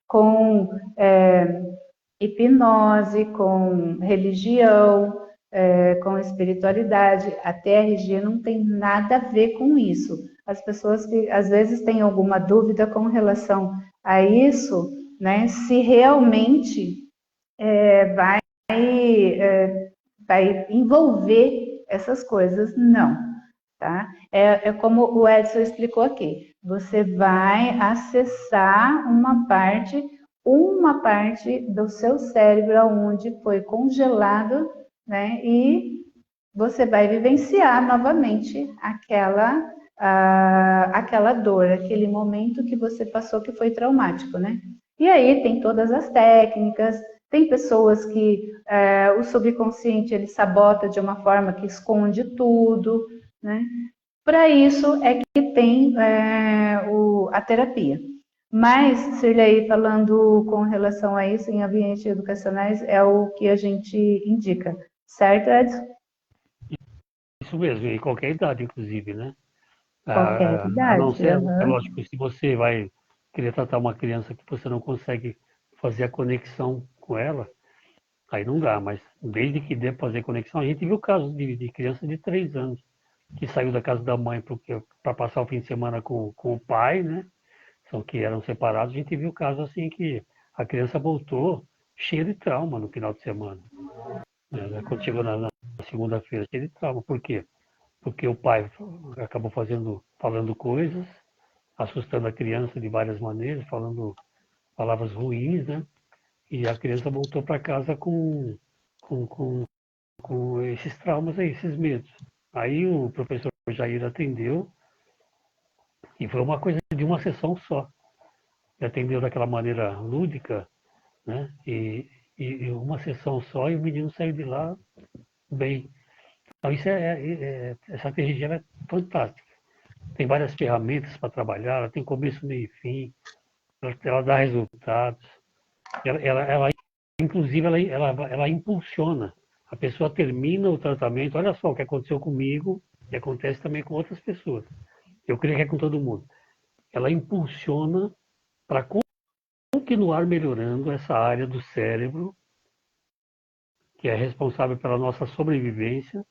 com hipnose, com religião, com espiritualidade. A TRG não tem nada a ver com isso. As pessoas que às vezes têm alguma dúvida com relação a isso, né, se realmente vai envolver essas coisas, não. Tá? É como o Edson explicou aqui. Você vai acessar uma parte do seu cérebro onde foi congelado, né? E você vai vivenciar novamente aquela dor, aquele momento que você passou que foi traumático, né? E aí tem todas as técnicas, tem pessoas que o subconsciente ele sabota de uma forma que esconde tudo, né? Para isso é que tem a terapia. Mas, Sirlei, falando com relação a isso em ambientes educacionais, é o que a gente indica, certo, Edson? Isso mesmo, em qualquer idade, inclusive, né? Qualquer A não idade. ser, é Uhum. lógico, se você vai querer tratar uma criança que você não consegue fazer a conexão com ela, aí não dá, mas desde que dê para fazer conexão, a gente viu casos de criança de 3 anos que saiu da casa da mãe para passar o fim de semana com o pai, né? São que eram separados, a gente viu casos assim que a criança voltou cheia de trauma no final de semana, né? Quando chegou na segunda-feira, cheia de trauma. Por quê? Porque o pai acabou falando coisas, assustando a criança de várias maneiras, falando palavras ruins, né? E a criança voltou para casa com, com, com esses traumas aí, esses medos. Aí o professor Jair atendeu e foi uma coisa de uma sessão só. Ele atendeu daquela maneira lúdica, né? E uma sessão só e o menino saiu de lá bem. Então isso essa TRG é fantástica. Tem várias ferramentas para trabalhar, ela tem começo, meio e fim, ela dá resultados. Ela inclusive, ela impulsiona. A pessoa termina o tratamento, olha só o que aconteceu comigo e acontece também com outras pessoas. Eu creio que é com todo mundo. Ela impulsiona para continuar melhorando essa área do cérebro que é responsável pela nossa sobrevivência,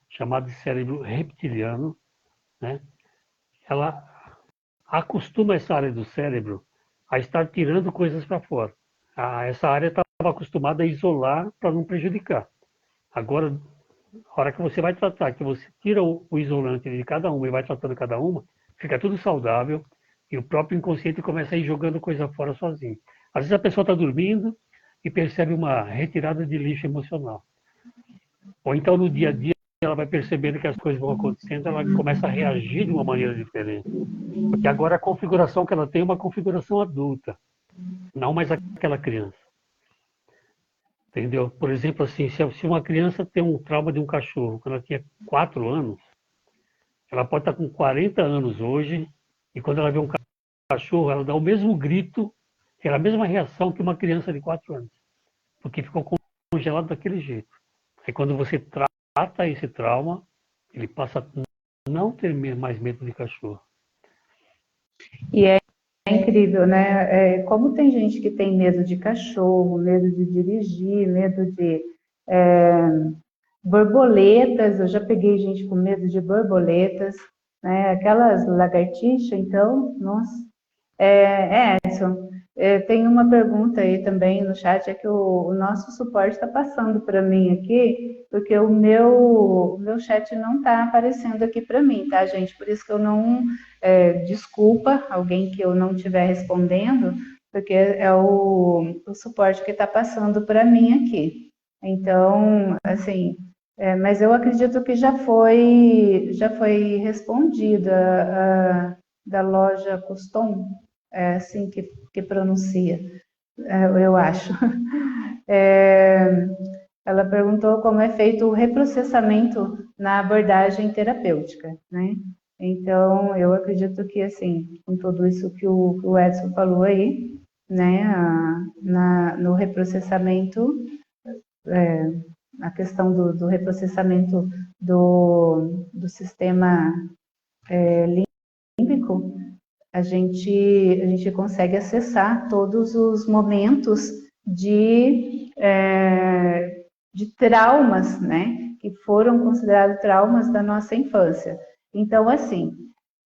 chamado de cérebro reptiliano, né? Ela acostuma essa área do cérebro a estar tirando coisas para fora. Essa área estava acostumada a isolar para não prejudicar. Agora, a hora que você vai tratar, que você tira o isolante de cada uma e vai tratando cada uma, fica tudo saudável e o próprio inconsciente começa a ir jogando coisa fora sozinho. Às vezes a pessoa está dormindo e percebe uma retirada de lixo emocional. Ou então no dia a dia ela vai percebendo que as coisas vão acontecendo, ela começa a reagir de uma maneira diferente. Porque agora a configuração que ela tem é uma configuração adulta, não mais aquela criança. Entendeu? Por exemplo, assim, se uma criança tem um trauma de um cachorro quando ela tinha 4 anos, ela pode estar com 40 anos hoje, e quando ela vê um cachorro, ela dá o mesmo grito, a mesma reação que uma criança de 4 anos, porque ficou congelado daquele jeito. Aí quando você trata esse trauma, ele passa a não ter mais medo de cachorro. E é incrível, né? Como tem gente que tem medo de cachorro, medo de dirigir, medo de borboletas. Eu já peguei gente com medo de borboletas, né? Aquelas lagartixas, então, nossa. Edson, tem uma pergunta aí também no chat, é que o nosso suporte está passando para mim aqui, porque o meu chat não está aparecendo aqui para mim, tá, gente? Por isso que eu não, desculpa alguém que eu não estiver respondendo, porque é o suporte que está passando para mim aqui. Então, assim, mas eu acredito que já foi respondida da loja Custom, é assim que pronuncia, eu acho. É, ela perguntou como é feito o reprocessamento na abordagem terapêutica, né? Então, eu acredito que, assim, com tudo isso que o Edson falou aí, né, no reprocessamento, a questão do reprocessamento do sistema límbico, a gente consegue acessar todos os momentos de traumas, né, Que foram considerados traumas da nossa infância. Então, assim,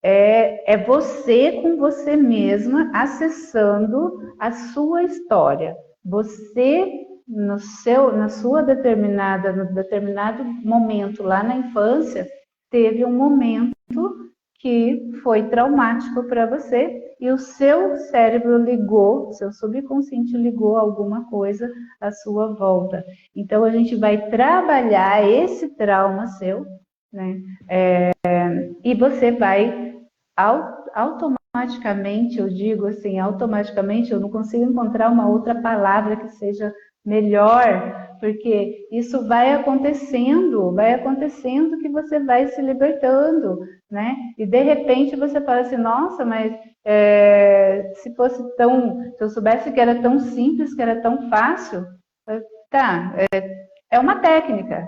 é você com você mesma acessando a sua história. Você, no determinado momento lá na infância, teve um momento que foi traumático para você e o seu cérebro ligou, seu subconsciente ligou alguma coisa à sua volta. Então, a gente vai trabalhar esse trauma seu, né? E você vai automaticamente, eu digo assim, automaticamente, eu não consigo encontrar uma outra palavra que seja melhor, porque isso vai acontecendo que você vai se libertando, né? E de repente você fala assim, nossa, mas se eu soubesse que era tão simples, que era tão fácil, tá, é uma técnica,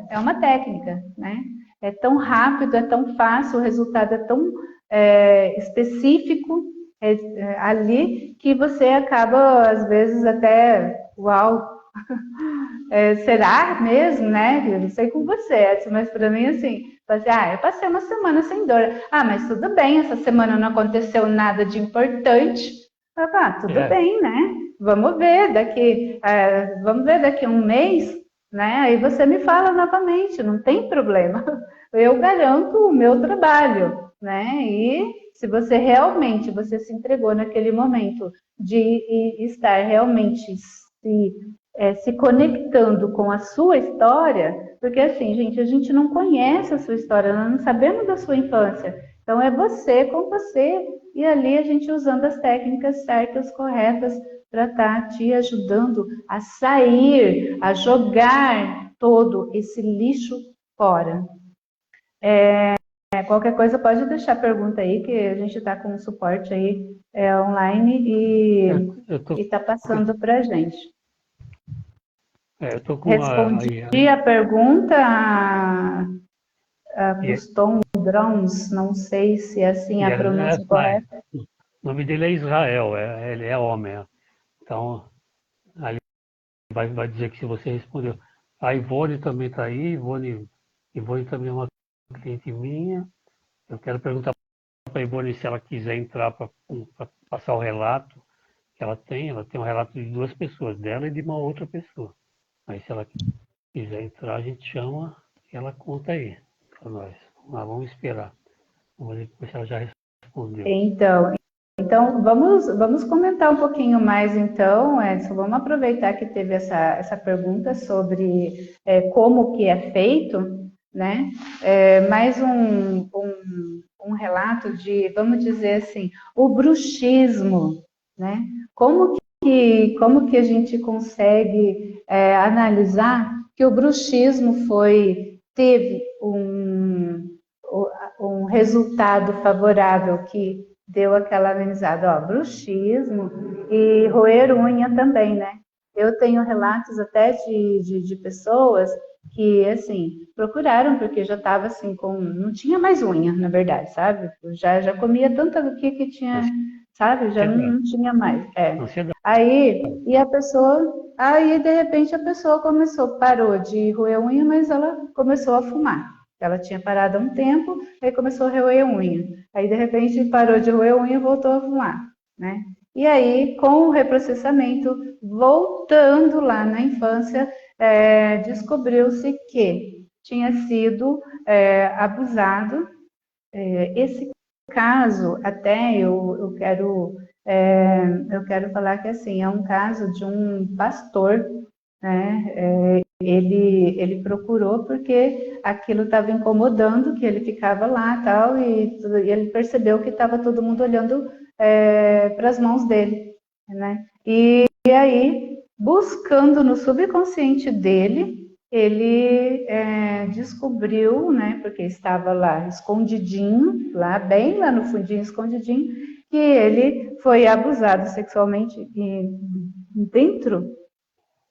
né? É tão rápido, é tão fácil, o resultado é tão específico ali que você acaba, às vezes, até, uau, será mesmo, né? Eu não sei com você, mas para mim, assim, eu passei uma semana sem dor. Ah, mas tudo bem, essa semana não aconteceu nada de importante. Tudo bem, né? Vamos ver daqui a um mês, né? Aí você me fala novamente, não tem problema. Eu garanto o meu trabalho, né? E se você realmente se entregou naquele momento de estar realmente se conectando com a sua história, porque assim, gente, a gente não conhece a sua história, nós não sabemos da sua infância. Então é você com você, e ali a gente usando as técnicas certas, corretas, para estar te ajudando a sair, a jogar todo esse lixo fora. Qualquer coisa pode deixar pergunta aí, que a gente está com um suporte aí online e está passando para a gente. Eu tô com Respondi a pergunta a Custom Drons, não sei se é assim a pronúncia correta. O nome dele é Israel, ele é homem. Então, ali vai dizer que se você respondeu. A Ivone também está aí, Ivone também é uma cliente minha. Eu quero perguntar para a Ivone se ela quiser entrar para passar o relato que ela tem um relato de 2 pessoas, dela e de uma outra pessoa. Aí se ela quiser entrar, a gente chama e ela conta aí para nós. Vamos esperar. Vamos ver se ela já respondeu. Então vamos comentar um pouquinho mais então, Edson. Vamos aproveitar que teve essa pergunta sobre como que é feito, né? Mais um relato de, vamos dizer assim, o bruxismo, né? Como que a gente consegue analisar que o bruxismo teve um resultado favorável, que deu aquela amenizada, bruxismo e roer unha também, né? Eu tenho relatos até de pessoas que, assim, procuraram, porque já estava assim, não tinha mais unha, na verdade, sabe? Já comia tanta do que tinha, sabe? Já não tinha mais. Aí de repente a pessoa parou de roer unha, mas ela começou a fumar. Ela tinha parado há um tempo, aí começou a roer unha. Aí, de repente, parou de roer unha e voltou a fumar, né? E aí, com o reprocessamento, voltando lá na infância, descobriu-se que tinha sido abusado. Esse caso, até eu quero falar que assim, é um caso de um pastor, né? Ele procurou porque aquilo estava incomodando, que ele ficava lá tal, e ele percebeu que estava todo mundo olhando para as mãos dele, né? E aí, buscando no subconsciente dele, ele descobriu, né, porque estava lá escondidinho, bem lá no fundinho, escondidinho, que ele foi abusado sexualmente dentro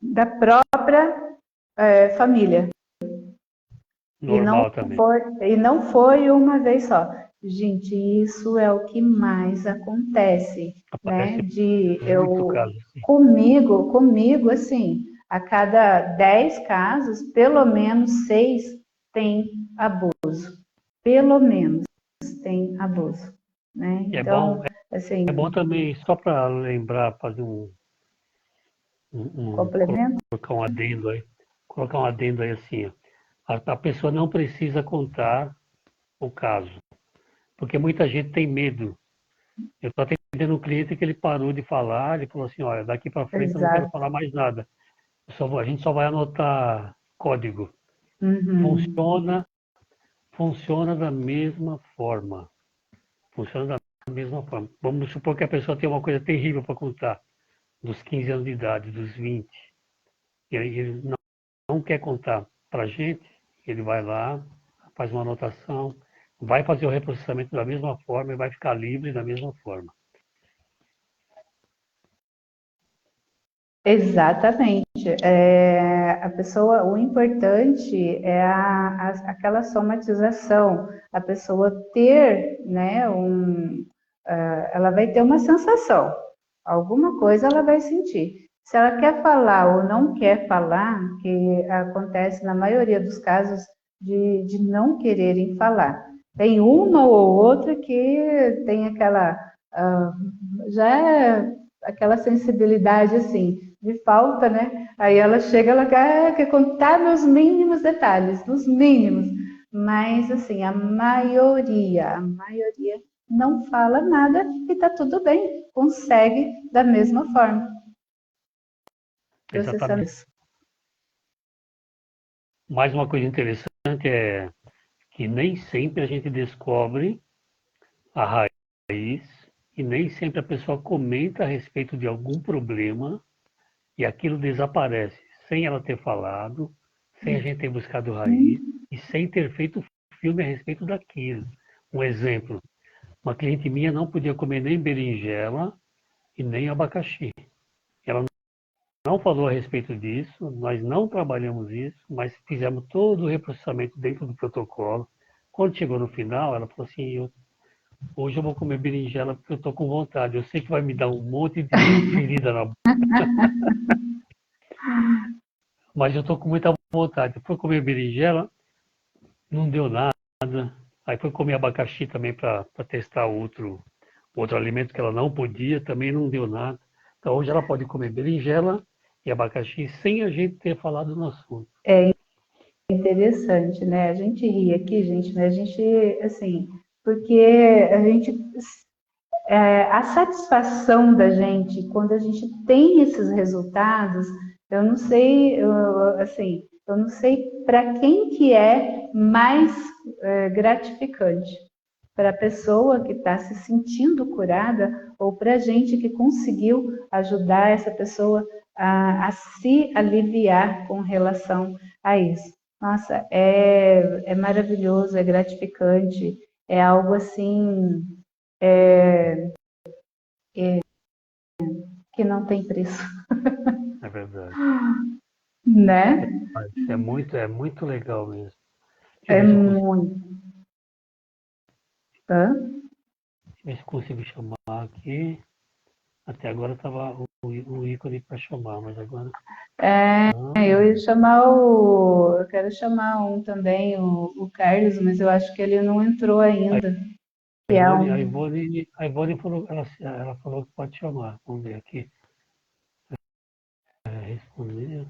da própria família. Normal também. E não foi uma vez só. Gente, isso é o que mais acontece, né? Comigo, assim, a cada 10 casos, pelo menos 6 tem abuso. Pelo menos tem abuso, né? Então, assim, é bom também, só para lembrar, fazer complemento? colocar um adendo aí assim, ó. A pessoa não precisa contar o caso, porque muita gente tem medo. Eu estou atendendo um cliente que ele parou de falar, ele falou assim, olha, daqui para frente eu não quero Exato. falar mais nada. A gente só vai anotar código. Uhum. Funciona da mesma forma. Funciona da mesma forma. Vamos supor que a pessoa tem uma coisa terrível para contar, dos 15 anos de idade, dos 20. E aí ele não quer contar para a gente, ele vai lá, faz uma anotação, vai fazer o reprocessamento da mesma forma e vai ficar livre da mesma forma. Exatamente. A pessoa, o importante é aquela somatização, a pessoa ter, né, ela vai ter uma sensação, alguma coisa ela vai sentir. Se ela quer falar ou não quer falar, que acontece na maioria dos casos de não quererem falar. Tem uma ou outra que tem já é aquela sensibilidade assim, de falta, né? Aí ela chega, ela quer contar nos mínimos detalhes, nos mínimos. Mas, assim, a maioria não fala nada e tá tudo bem, consegue da mesma forma processar Exatamente. isso. Mais uma coisa interessante é que nem sempre a gente descobre a raiz e nem sempre a pessoa comenta a respeito de algum problema e aquilo desaparece sem ela ter falado, sem a gente ter buscado raiz e sem ter feito filme a respeito daquilo. Um exemplo, uma cliente minha não podia comer nem berinjela e nem abacaxi. Ela não falou a respeito disso, nós não trabalhamos isso, mas fizemos todo o reprocessamento dentro do protocolo. Quando chegou no final, ela falou assim, hoje eu vou comer berinjela porque eu estou com vontade. Eu sei que vai me dar um monte de ferida na boca, mas eu estou com muita vontade. Foi comer berinjela, não deu nada. Aí foi comer abacaxi também para testar outro alimento que ela não podia, também não deu nada. Então hoje ela pode comer berinjela e abacaxi sem a gente ter falado no assunto. É interessante, né? A gente ri aqui, gente, mas a gente, assim, porque a gente a satisfação da gente quando a gente tem esses resultados, eu não sei, assim, eu não sei para quem que é mais gratificante, para a pessoa que está se sentindo curada ou para a gente que conseguiu ajudar essa pessoa a se aliviar com relação a isso. Nossa, é maravilhoso, é gratificante, é algo assim que não tem preço, É verdade. né? É muito legal mesmo. Deixa eu É ver se eu consigo, muito. Hã? ver se eu consigo chamar aqui. Até agora estava o ícone para chamar, mas agora não. Eu quero chamar um também, o Carlos, mas eu acho que ele não entrou ainda. A Que é Ivone, um, A Ivone falou, ela falou que pode chamar. Vamos ver aqui. Responder.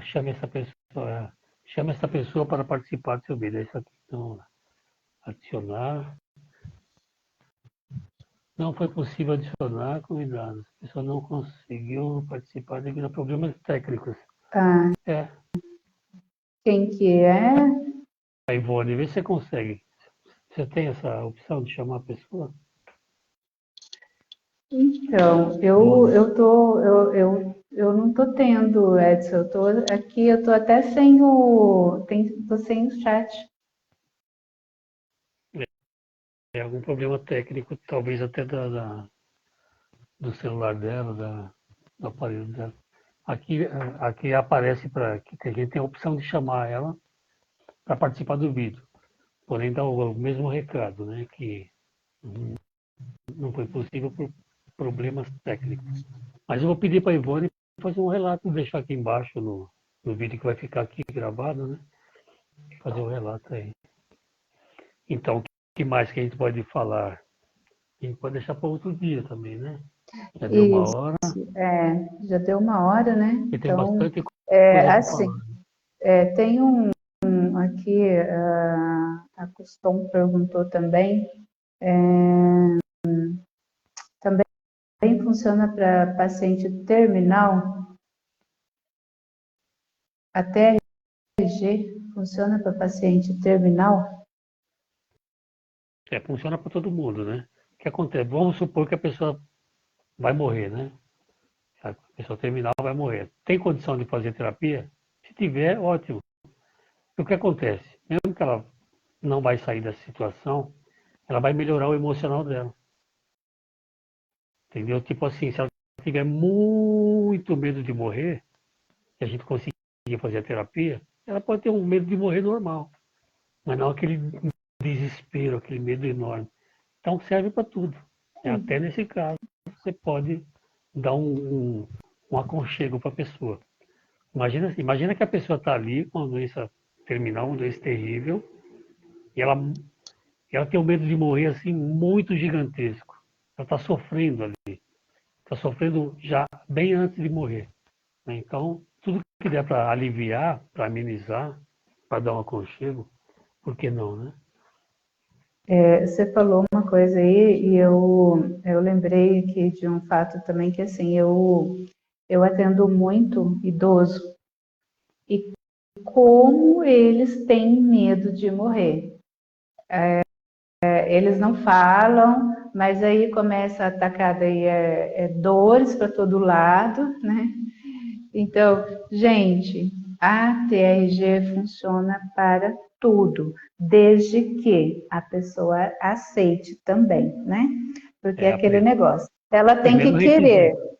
Chame essa pessoa. Chame essa pessoa para participar do seu vídeo. É isso aqui. Então, adicionar. Não foi possível adicionar convidados. A pessoa não conseguiu participar devido a problemas técnicos. ah, É, quem que é? a Ivone, vê se você consegue. Você tem essa opção de chamar a pessoa? Então, Ivone. eu não tô tendo, Edson. Eu tô aqui, eu tô até tô sem o chat. É algum problema técnico, talvez até do celular dela, do aparelho dela. Aqui aparece para que a gente tem a opção de chamar ela para participar do vídeo. Porém, dá o mesmo recado, né? Que não foi possível por problemas técnicos. Mas eu vou pedir para a Ivone fazer um relato, deixar aqui embaixo no vídeo que vai ficar aqui gravado, né? Fazer o relato aí. Então, o que mais que a gente pode falar? A gente pode deixar para outro dia também, né? Já deu uma Isso, hora já deu uma hora, né? e tem Então, bastante coisa para assim, falar. tem aqui, a Custom perguntou também, também funciona para paciente terminal? A TRG funciona para paciente terminal? Funciona para todo mundo, né? O que acontece? Vamos supor que a pessoa vai morrer, né? A pessoa terminal vai morrer. Tem condição de fazer terapia? Se tiver, ótimo. E o que acontece? Mesmo que ela não vai sair dessa situação, ela vai melhorar o emocional dela. Entendeu? Tipo assim, se ela tiver muito medo de morrer, e a gente conseguir fazer a terapia, ela pode ter um medo de morrer normal. Mas não aquele desespero, aquele medo enorme. Então serve para tudo. Até nesse caso, você pode dar um aconchego para a pessoa. Imagina que a pessoa está ali com uma doença terminal, uma doença terrível, e ela tem um medo de morrer assim muito gigantesco. Ela está sofrendo ali, está sofrendo já bem antes de morrer, né? Então, tudo que der para aliviar, para amenizar, para dar um aconchego, por que não, né? Você falou uma coisa aí e eu lembrei aqui de um fato também que assim, eu atendo muito idoso e como eles têm medo de morrer. Eles não falam, mas aí começa a atacar daí dores para todo lado, né? Então, gente, a TRG funciona para tudo, desde que a pessoa aceite também, né? Porque é É, aquele negócio, ela tem primeiro que querer. requisito.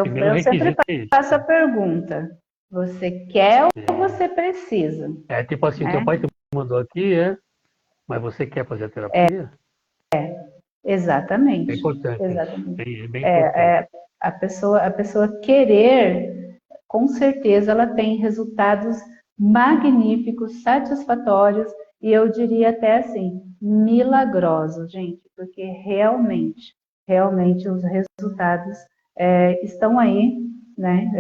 Primeiro Eu sempre requisito é isso. faço a pergunta: você quer ou É, você precisa, tipo assim, teu né? pai te mandou aqui, mas você quer fazer a terapia? É Exatamente, importante isso. exatamente. É bem importante. A pessoa querer, com certeza ela tem resultados magníficos, satisfatórios e eu diria até assim, milagrosos, gente, porque realmente os resultados estão aí, né?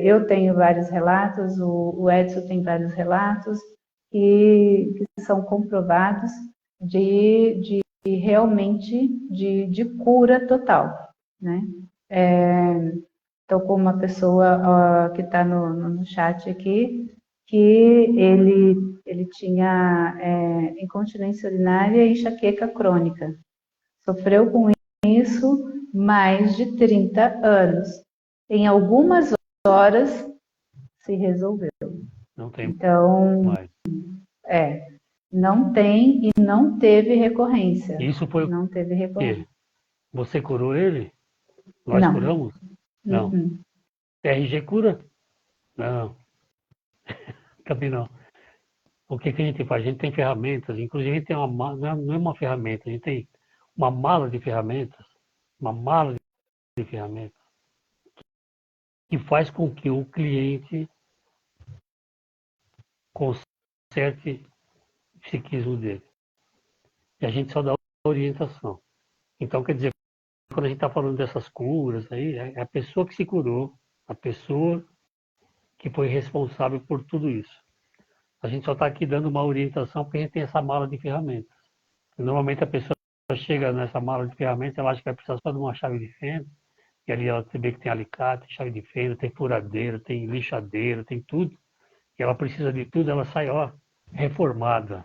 Eu tenho vários relatos, o Edson tem vários relatos que são comprovados de realmente de cura total, né? Estou com uma pessoa que está no chat aqui, que ele tinha incontinência urinária e enxaqueca crônica. Sofreu com isso mais de 30 anos. Em algumas horas se resolveu. Não tem Então, mais. não tem e não teve recorrência. Isso foi o Não teve recorrência. quê? Você curou ele? Nós Não. curamos? Não. TRG cura? Não, também não. O que que a gente faz? A gente tem ferramentas, inclusive a gente tem não é uma ferramenta, a gente tem uma mala de ferramentas, uma mala de ferramentas, que faz com que o cliente conserte o psiquismo dele. E a gente só dá orientação. Então, quer dizer, quando a gente está falando dessas curas aí, é a pessoa que se curou, a pessoa que foi responsável por tudo isso. A gente só está aqui dando uma orientação porque a gente tem essa mala de ferramentas. Normalmente a pessoa chega nessa mala de ferramentas, ela acha que vai precisar só de uma chave de fenda, e ali ela vê que tem alicate, chave de fenda, tem furadeira, tem lixadeira, tem tudo. E ela precisa de tudo, ela sai, ó, reformada,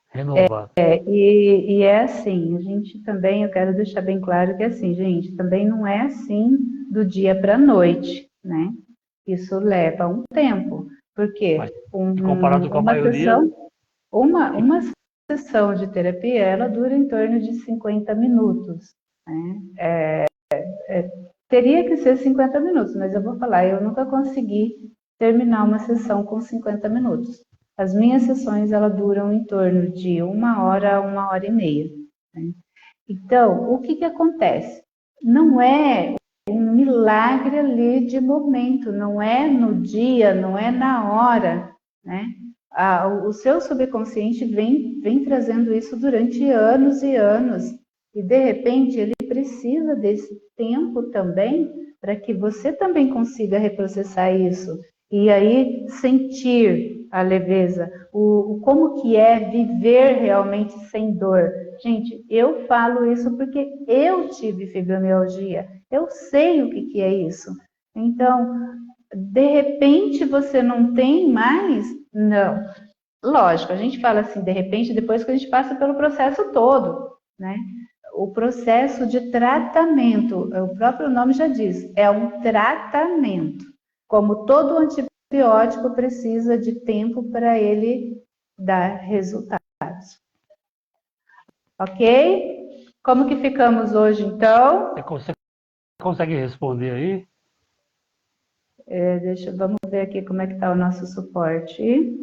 renovada. E é assim, a gente também, eu quero deixar bem claro que assim, gente, também não é assim do dia para a noite, né? Isso leva um tempo, Mas porque comparado com a uma maioria, né? sessão, uma sessão de terapia, ela dura em torno de 50 minutos, né? Teria que ser 50 minutos, mas eu vou falar, eu nunca consegui terminar uma sessão com 50 minutos. As minhas sessões, elas duram em torno de 1 hora a 1 hora e meia, né? Então, o que que acontece? Não é um milagre ali de momento, não é no dia, não é na hora, né? O seu subconsciente vem trazendo isso durante anos e anos, e de repente ele precisa desse tempo também para que você também consiga reprocessar isso, e aí sentir a leveza, como que é viver realmente sem dor. Gente, eu falo isso porque eu tive fibromialgia, eu sei o que é isso. Então, de repente você não tem mais? Não. Lógico, a gente fala assim, de repente, depois que a gente passa pelo processo todo, né? O processo de tratamento, o próprio nome já diz, é um tratamento. Como todo antibiótico precisa de tempo para ele dar resultados. Ok? Como que ficamos hoje, então? Você consegue responder aí? Vamos ver aqui como é que está o nosso suporte.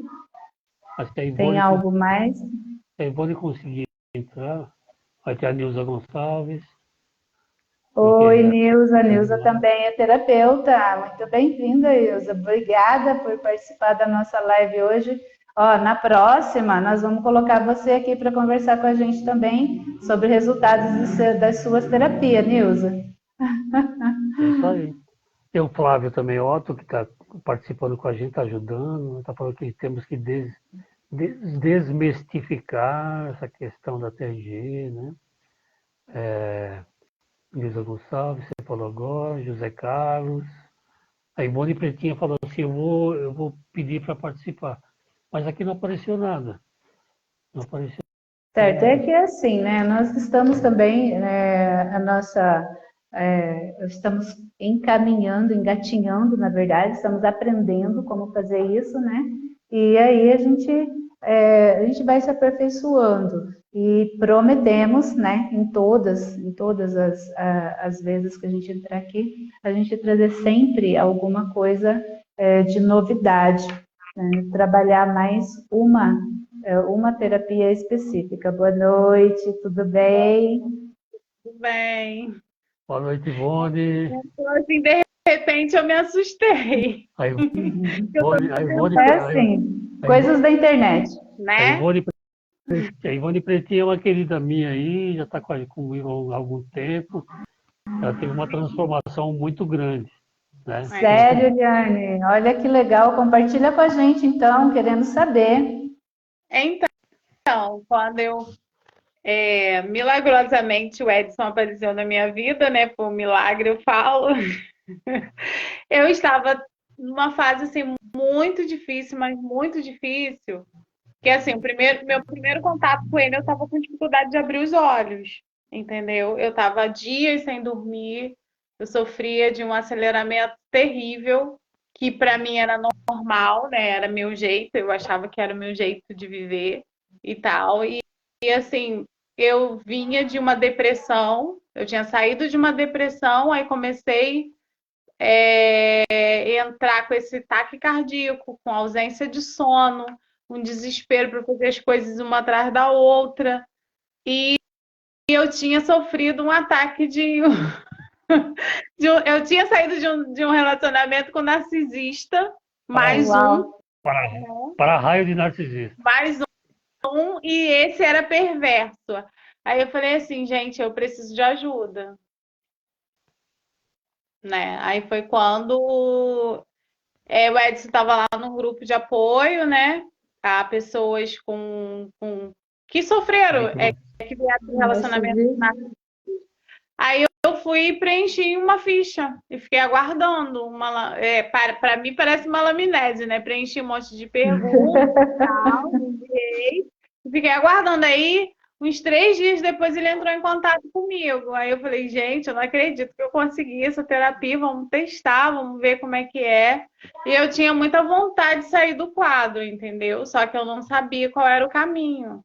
Acho que a Tem Ivone, algo mais? se a Ivone conseguir entrar, vai ter a Nilza Gonçalves, Oi, porque Nilza. Nilza também é terapeuta. Muito bem-vinda, Nilza. Obrigada por participar da nossa live hoje. Ó, na próxima, nós vamos colocar você aqui para conversar com a gente também sobre resultados das suas terapias, Nilza. é isso aí. Tem o Flávio também, Otto, que está participando com a gente, está ajudando, está falando que temos que desmistificar essa questão da TRG, né? Nilza Gonçalves, você falou agora, José Carlos. A Ivone Pretinha falou assim, eu vou pedir para participar. Mas aqui não apareceu nada. Não apareceu Certo, é nada. que é assim, né? Nós estamos também, estamos encaminhando, engatinhando, na verdade, estamos aprendendo como fazer isso, né? E aí a gente vai se aperfeiçoando e prometemos, né? Em todas as vezes que a gente entrar aqui, a gente trazer sempre alguma coisa de novidade, né? Trabalhar mais uma terapia específica. Boa noite, tudo bem? Tudo bem. Boa noite, Ivone. Então, assim, de repente eu me assustei. A Eu tô Ivone, a Ivone, É assim, a Ivone, coisas da internet. a né? Ivone, a Ivone Pretinha é uma querida minha aí, já está comigo há algum tempo. Ela teve uma transformação muito grande, né? Sério, Eliane? Olha que legal. Compartilha com a gente, então, querendo saber. Então, quando milagrosamente o Edson apareceu na minha vida, né? Por milagre eu falo. Eu estava numa fase assim muito difícil, mas muito difícil. Que assim, meu primeiro contato com ele, eu estava com dificuldade de abrir os olhos, entendeu? Eu estava dias sem dormir, eu sofria de um aceleramento terrível, que para mim era normal, né? Era meu jeito, eu achava que era o meu jeito de viver e tal. E assim, eu vinha de uma depressão, eu tinha saído de uma depressão, aí comecei entrar com esse ataque cardíaco, com ausência de sono, um desespero para fazer as coisas uma atrás da outra. E eu tinha sofrido um ataque eu tinha saído de um relacionamento com narcisista, mais um, Uau. Para raio de narcisista. mais um, e esse era perverso. Aí eu falei assim, gente, eu preciso de ajuda. Né? Aí foi quando o Edson estava lá num grupo de apoio, né? A pessoas que sofreram, que vieram de relacionamento. Aí eu fui e preenchi uma ficha e fiquei aguardando. Para mim parece uma laminese, né? Preenchi um monte de perguntas e tal, enviei, e fiquei aguardando. Aí, uns 3 dias depois, ele entrou em contato comigo. Aí eu falei, gente, eu não acredito que eu consegui essa terapia, vamos testar, vamos ver como é que é. E eu tinha muita vontade de sair do quadro, entendeu? Só que eu não sabia qual era o caminho.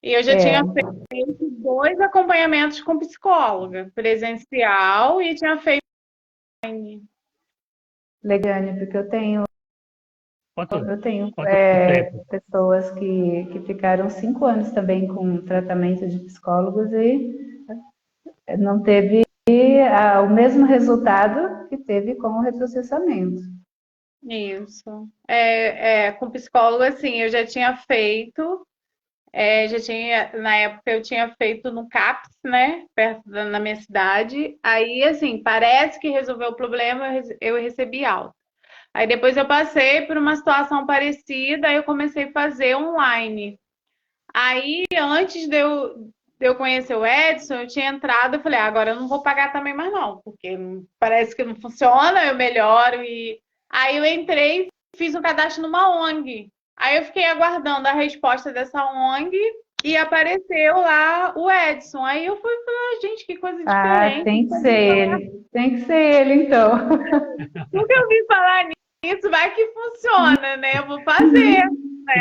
E eu já tinha feito 2 acompanhamentos com psicóloga, presencial, e tinha feito online. Legal, porque eu tenho Quanto tempo? pessoas que ficaram 5 anos também com tratamento de psicólogos e não teve o mesmo resultado que teve com o reprocessamento. Isso. Com psicólogo, assim, eu já tinha feito, na época eu tinha feito no CAPS, né, na minha cidade. Aí, assim, parece que resolveu o problema, eu recebi alta. Aí depois eu passei por uma situação parecida, aí eu comecei a fazer online. Aí, antes de eu conhecer o Edson, eu tinha entrado, eu falei, agora eu não vou pagar também mais não, porque parece que não funciona, eu melhoro. Aí eu entrei, fiz um cadastro numa ONG. Aí eu fiquei aguardando a resposta dessa ONG e apareceu lá o Edson. Aí eu fui falar, gente, que coisa diferente. Tem que ser ele. Tem que ser ele, então. Nunca ouvi falar nisso, vai que funciona, né? Eu vou fazer, E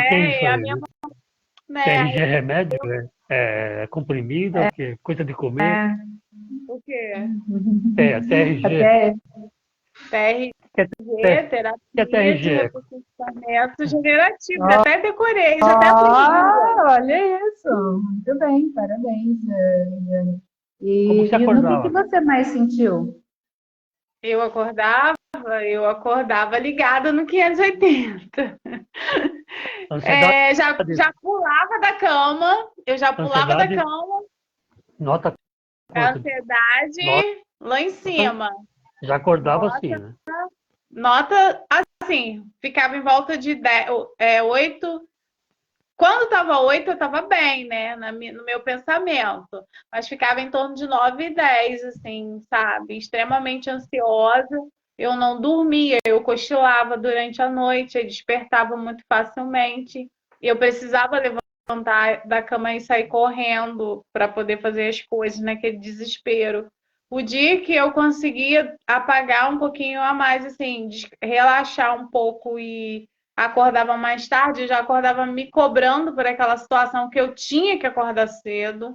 que é isso né? A aí? minha, TRG né? é remédio? É comprimido? É o quê? Coisa de comer? O quê? TRG. Até TRG, Que é, que é terapia de TRG? reprocessamento generativo. Já até decorei, já até aprendi. olha isso. Muito bem, parabéns. Como você E no que acordava? você mais sentiu? Eu acordava ligada no 580. Ansiedade, Já pulava da cama, eu já pulava da ansiedade, cama, nota a quanto? Nota, ansiedade lá em cima. já acordava assim, Nota, né? nota assim, ficava em volta de 8. Quando estava 8, eu estava bem, né? No meu pensamento. Mas ficava em torno de 9 e 10, assim, sabe? Extremamente ansiosa. Eu não dormia, eu cochilava durante a noite, eu despertava muito facilmente. Eu precisava levantar da cama e sair correndo para poder fazer as coisas naquele desespero. O dia que eu conseguia apagar um pouquinho a mais, assim, relaxar um pouco e acordava mais tarde, eu já acordava me cobrando por aquela situação que eu tinha que acordar cedo.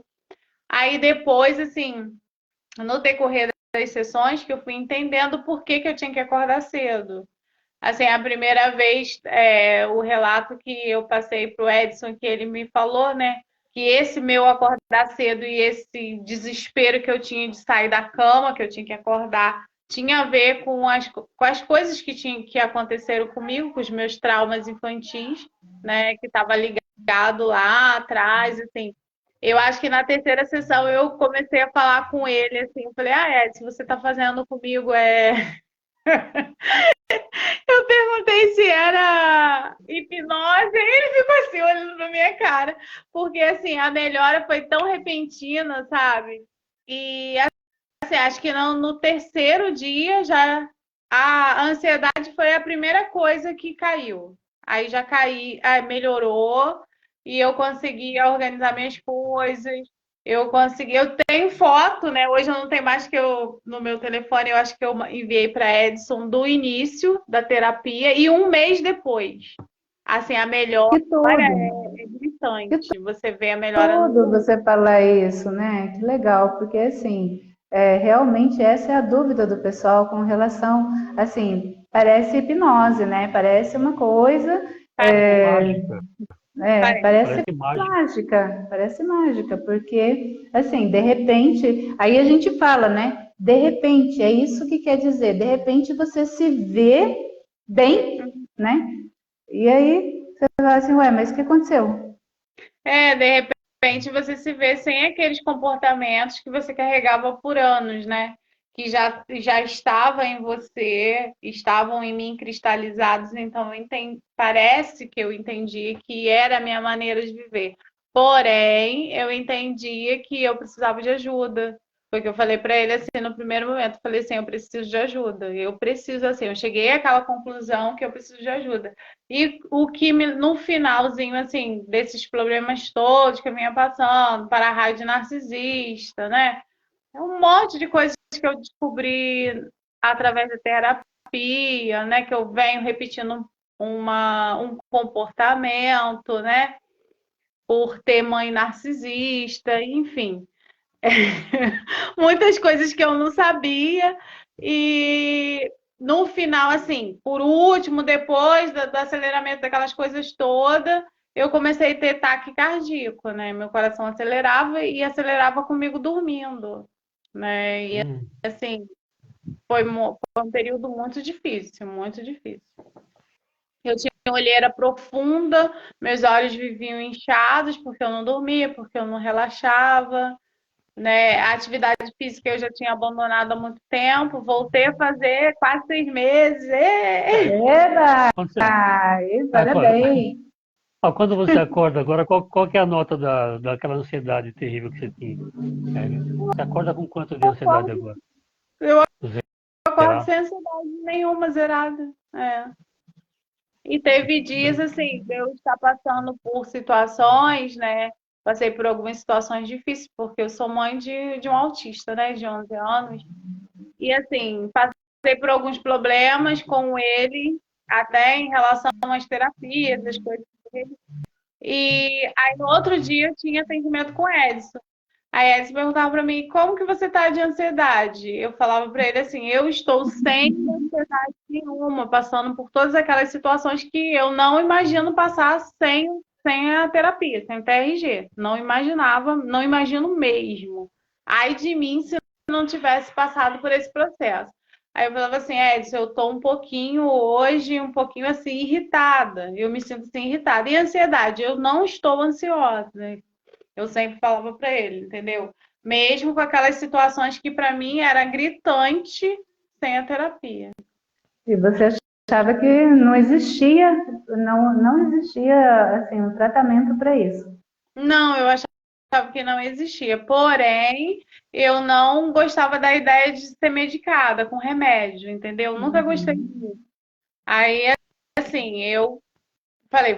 Aí depois, assim, no decorrer das sessões, que eu fui entendendo por que eu tinha que acordar cedo. Assim, a primeira vez, o relato que eu passei para o Edson, que ele me falou, né? Que esse meu acordar cedo e esse desespero que eu tinha de sair da cama, que eu tinha que acordar, tinha a ver com as coisas que aconteceram comigo, com os meus traumas infantis, né? Que estava ligado lá atrás, assim. Eu acho que na terceira sessão eu comecei a falar com ele, assim, eu falei, Edson, você está fazendo comigo eu perguntei se era hipnose, e ele ficou assim, olhando pra minha cara, porque assim, a melhora foi tão repentina, sabe? E assim, acho que no terceiro dia já a ansiedade foi a primeira coisa que caiu. Aí já aí melhorou e eu consegui organizar minhas coisas. Eu tenho foto, né? Hoje eu não tenho mais que eu no meu telefone, eu acho que eu enviei para Edson do início da terapia e um mês depois. Assim, a melhora Que tudo. é Que gritante. Você vê a melhora tudo no. você falar isso, né? Que legal, porque assim, realmente essa é a dúvida do pessoal com relação, assim, parece hipnose, né? Parece uma coisa, Parece é, mágica. parece Parece mágica. parece mágica, porque, assim, de repente, aí a gente fala, né? De repente, é isso que quer dizer, de repente você se vê bem, né? E aí você fala assim, ué, mas o que aconteceu? De repente você se vê sem aqueles comportamentos que você carregava por anos, né? Que já estavam em você, estavam em mim cristalizados, então parece que eu entendi que era a minha maneira de viver. Porém, eu entendia que eu precisava de ajuda. Foi o que eu falei para ele assim no primeiro momento. Eu falei assim, eu preciso de ajuda. Eu preciso assim, eu cheguei àquela conclusão que eu preciso de ajuda. E o que no finalzinho, assim, desses problemas todos que eu vinha passando, para-raio de narcisista, né? É um monte de coisas que eu descobri através da terapia, né? Que eu venho repetindo um comportamento, né? Por ter mãe narcisista, enfim. Muitas coisas que eu não sabia. E no final, assim, por último, depois do aceleramento daquelas coisas todas, eu comecei a ter ataque cardíaco, né? Meu coração acelerava e acelerava comigo dormindo, né? E assim, foi um período muito difícil, muito difícil. Eu tinha olheira profunda, meus olhos viviam inchados porque eu não dormia, porque eu não relaxava, né? A atividade física eu já tinha abandonado há muito tempo, voltei a fazer quase 6 meses. Eba! Quando você, Ai, ah, parabéns! quando você acorda agora, qual que é a nota daquela ansiedade terrível que você tinha? Você acorda com quanto de ansiedade agora? Eu acordo Zerado? sem ansiedade nenhuma, zerada. É. E teve dias assim, de eu estar passando por situações, né? Passei por algumas situações difíceis, porque eu sou mãe de um autista, né? De 11 anos. E assim, passei por alguns problemas com ele, até em relação às terapias, as coisas dele. E aí no outro dia eu tinha atendimento com o Edson. Aí Edson perguntava para mim, como que você está de ansiedade? Eu falava para ele assim, eu estou sem ansiedade nenhuma, passando por todas aquelas situações que eu não imagino passar sem a terapia, sem o TRG. Não imaginava, não imagino mesmo. Ai de mim se eu não tivesse passado por esse processo. Aí eu falava assim, Edson, eu tô um pouquinho hoje, um pouquinho assim, irritada. Eu me sinto assim, irritada. E ansiedade? Eu não estou ansiosa, né? Eu sempre falava para ele, entendeu? Mesmo com aquelas situações que para mim era gritante sem a terapia. E você achava que não existia, não existia assim, um tratamento para isso. Não, eu achava que não existia. Porém, eu não gostava da ideia de ser medicada com remédio, entendeu? Eu nunca gostei disso. Aí, assim, eu falei,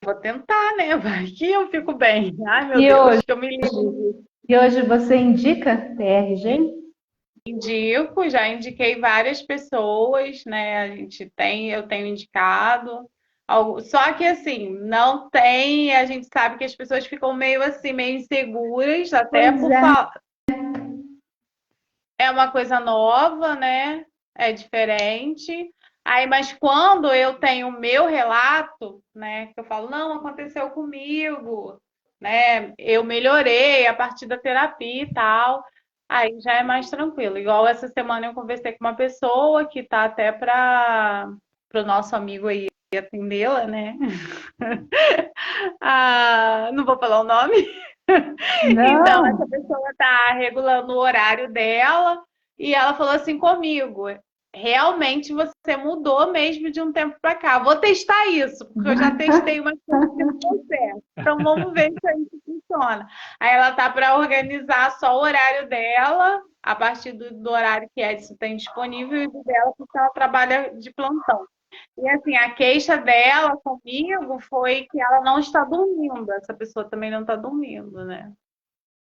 vou tentar, né? Vai que eu fico bem. Ai, meu E Deus, hoje, que eu me livre. e hoje você indica TRG? Indico, já indiquei várias pessoas, né? Eu tenho indicado. Só que assim, não tem, a gente sabe que as pessoas ficam meio assim, meio inseguras, até Pois por é. falar. É uma coisa nova, né? É diferente. Aí, mas quando eu tenho o meu relato, né, que eu falo, não, aconteceu comigo, né? Eu melhorei a partir da terapia e tal. Aí já é mais tranquilo. Igual essa semana eu conversei com uma pessoa que tá até para o nosso amigo aí atendê-la, né? Não vou falar o nome. Então, Não, essa pessoa está regulando o horário dela e ela falou assim comigo: realmente você mudou mesmo de um tempo para cá. Vou testar isso, porque eu já testei umas coisas que não deu certo. Então, vamos ver se isso funciona. Aí, ela tá para organizar só o horário dela, a partir do horário que Edson tem disponível, e do dela, porque ela trabalha de plantão. E assim, a queixa dela comigo foi que ela não está dormindo. Essa pessoa também não está dormindo, né?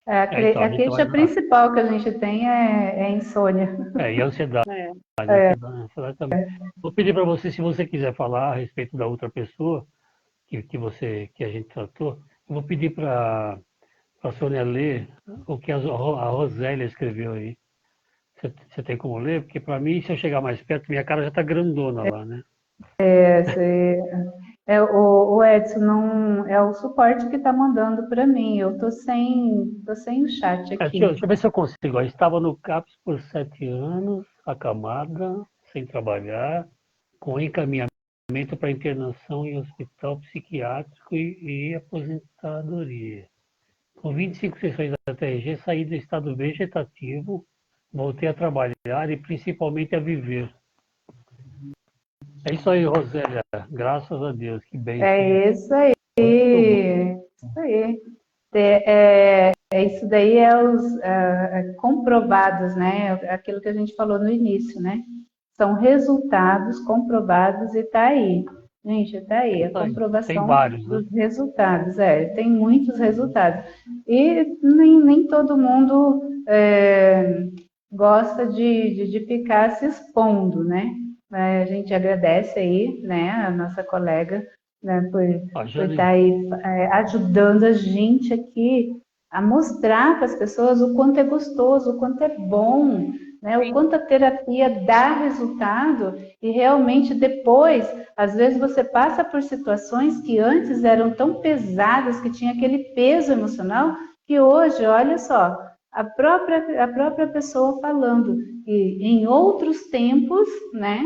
Então a a gente queixa vai. principal que a gente tem é insônia. E a ansiedade, É. a ansiedade também. Vou pedir para você, se você quiser falar a respeito da outra pessoa que a gente tratou, eu vou pedir para a Sônia ler o que a Rosélia escreveu aí. Você tem como ler? Porque para mim, se eu chegar mais perto, minha cara já está grandona lá, né? O Edson não é o suporte que está mandando para mim. Eu tô sem o chat aqui. Deixa eu ver se eu consigo. Ó, estava no CAPS por 7 anos, acamada, sem trabalhar, com encaminhamento para internação em hospital psiquiátrico e aposentadoria. Com 25 sessões da TRG, saí do estado vegetativo, voltei a trabalhar e principalmente a viver. É isso aí, Rosélia. Graças a Deus, que bênção. É isso aí. Muito bom. Isso aí. Isso daí é os comprovados, né? Aquilo que a gente falou no início, né? São resultados comprovados e está aí. Gente, está aí, a Isso aí. Tem comprovação vários, né? dos resultados. Tem muitos resultados. E nem todo mundo gosta de ficar se expondo, né? A gente agradece aí, né, a nossa colega, né, Ó, por estar aí ajudando a gente aqui a mostrar para as pessoas o quanto é gostoso, o quanto é bom, né, o quanto a terapia dá resultado e realmente depois, às vezes você passa por situações que antes eram tão pesadas, que tinha aquele peso emocional, que hoje, olha só, a própria pessoa falando. E em outros tempos, né,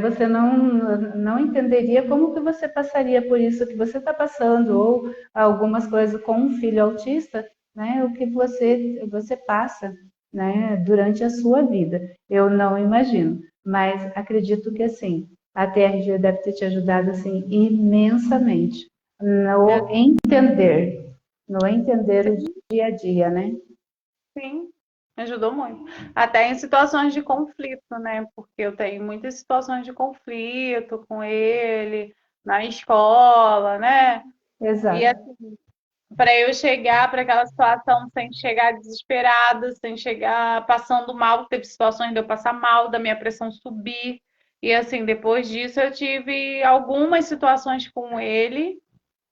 você não entenderia como que você passaria por isso que você está passando, ou algumas coisas com um filho autista, né, o que você passa, né, durante a sua vida. Eu não imagino, mas acredito que assim, a TRG deve ter te ajudado assim imensamente no entender o dia a dia, né? Sim, me ajudou muito. Até em situações de conflito, né? Porque eu tenho muitas situações de conflito com ele, na escola, né? E Exato. assim, para eu chegar para aquela situação sem chegar desesperada, sem chegar passando mal, teve situações de eu passar mal, da minha pressão subir. E assim, depois disso eu tive algumas situações com ele,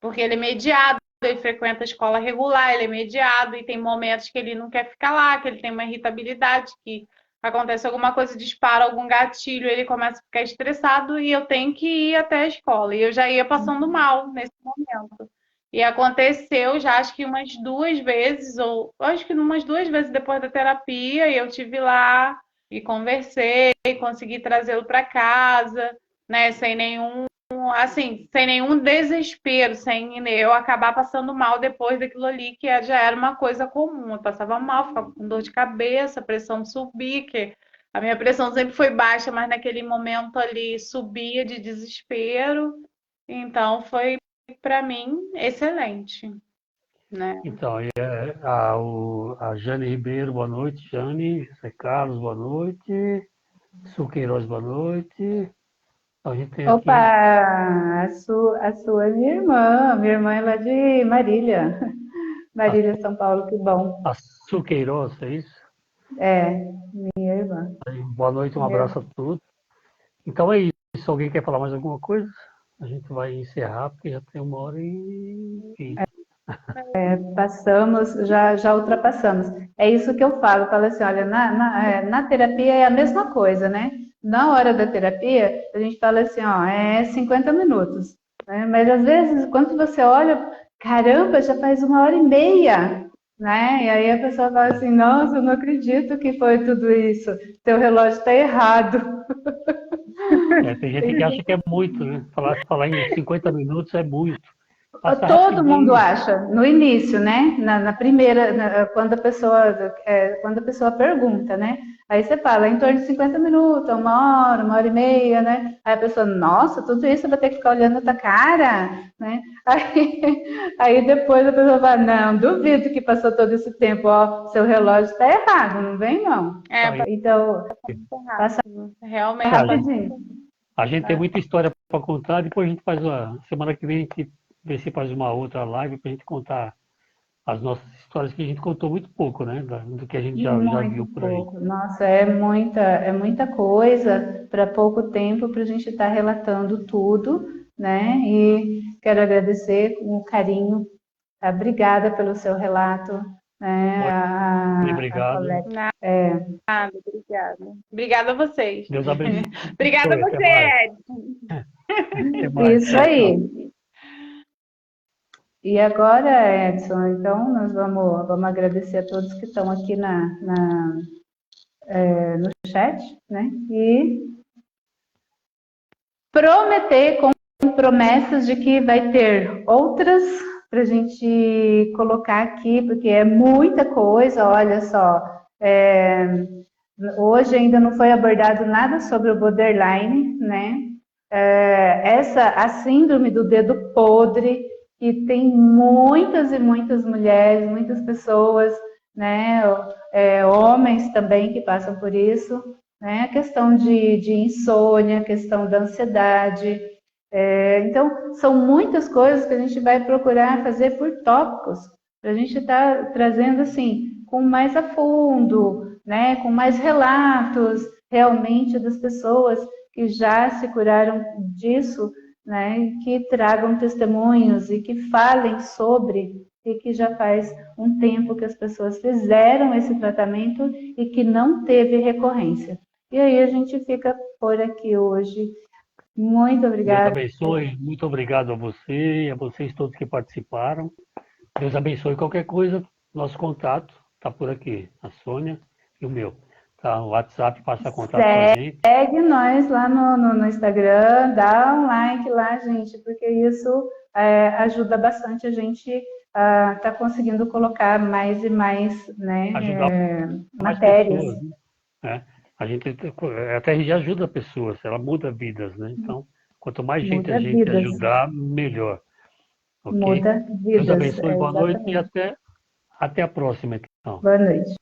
porque ele é mediado, ele frequenta a escola regular, ele é mediado e tem momentos que ele não quer ficar lá, que ele tem uma irritabilidade, que acontece alguma coisa, dispara algum gatilho, ele começa a ficar estressado e eu tenho que ir até a escola. E eu já ia passando mal nesse momento. E aconteceu já acho que umas 2 vezes, ou acho que umas 2 vezes depois da terapia, e eu tive lá e conversei, consegui trazê-lo para casa, né, sem nenhum desespero, sem eu acabar passando mal depois daquilo ali, que já era uma coisa comum. Eu passava mal, ficava com dor de cabeça, pressão subia, que a minha pressão sempre foi baixa, mas naquele momento ali subia de desespero. Então foi para mim excelente, né? Então, a Jane Ribeiro, boa noite, Jane. Zé Carlos, boa noite. Suqueiroz, boa noite. A gente tem Opa, aqui a sua é minha irmã é lá de Marília, a, Marília, São Paulo, que bom. a Suqueiroz, é isso? É, minha irmã. Boa noite, um Minha abraço a todos. Então é isso. Se alguém quer falar mais alguma coisa, a gente vai encerrar, porque já tem 1h20. Passamos, já ultrapassamos. É isso que eu falo assim, olha, na terapia é a mesma coisa, né? Na hora da terapia, a gente fala assim, ó, é 50 minutos. Né? Mas às vezes, quando você olha, caramba, já faz 1h30, né? E aí a pessoa fala assim, nossa, eu não acredito que foi tudo isso. Teu relógio está errado. Tem gente que acha que é muito, né? Falar em 50 minutos é muito. Passa Todo mundo rapidinho. acha, no início, né? Na primeira, quando a pessoa pergunta, né? Aí você fala, em torno de 50 minutos, 1h, 1h30, né? Aí a pessoa, nossa, tudo isso eu vou ter que ficar olhando a tua cara, né? Aí depois a pessoa fala, não, duvido que passou todo esse tempo, ó, seu relógio está errado, não vem não. É, Aí, Então, muito passa rápido. Realmente a passa gente, rapidinho. a gente tem muita história para contar, depois a gente faz semana que vem a gente vê se faz uma outra live para a gente contar as nossas histórias, que a gente contou muito pouco, né? Do que a gente já Muito viu por aí. pouco. Nossa, é muita coisa para pouco tempo para a gente estar relatando tudo, né? E quero agradecer com o carinho. Obrigada pelo seu relato, né? A Obrigado. colega. É, nada, obrigada. Obrigada a vocês. Deus Obrigada a abençoe. Até você, mais. Ed. Até mais. isso Tchau, tchau. aí. E agora, Edson, então nós vamos agradecer a todos que estão aqui no chat, né? E prometer com promessas de que vai ter outras para a gente colocar aqui, porque é muita coisa, olha só. Hoje ainda não foi abordado nada sobre o borderline, né? A síndrome do dedo podre, que tem muitas e muitas mulheres, muitas pessoas, né? Homens também que passam por isso, né? A questão de insônia, a questão da ansiedade. Então, são muitas coisas que a gente vai procurar fazer por tópicos, para a gente estar trazendo assim, com mais a fundo, né? Com mais relatos realmente das pessoas que já se curaram disso, né? Que tragam testemunhos e que falem sobre, e que já faz um tempo que as pessoas fizeram esse tratamento e que não teve recorrência. E aí a gente fica por aqui hoje. Muito Deus obrigada. abençoe. Muito obrigado a você e a vocês todos que participaram. Deus abençoe. Qualquer coisa, nosso contato. está por aqui, a Sônia e o meu. Tá, o WhatsApp passa contato com a gente. Segue nós lá no Instagram, dá um like lá, gente, porque isso ajuda bastante a gente a estar conseguindo colocar mais e mais, né, Ajudar mais matérias. pessoas, né? A TRG ajuda pessoas, ela muda vidas, né? Então, quanto mais gente a Muda gente vidas, ajudar, melhor. Ok? muda Deus vidas, abençoe, boa noite e exatamente. até a próxima, então. Boa noite.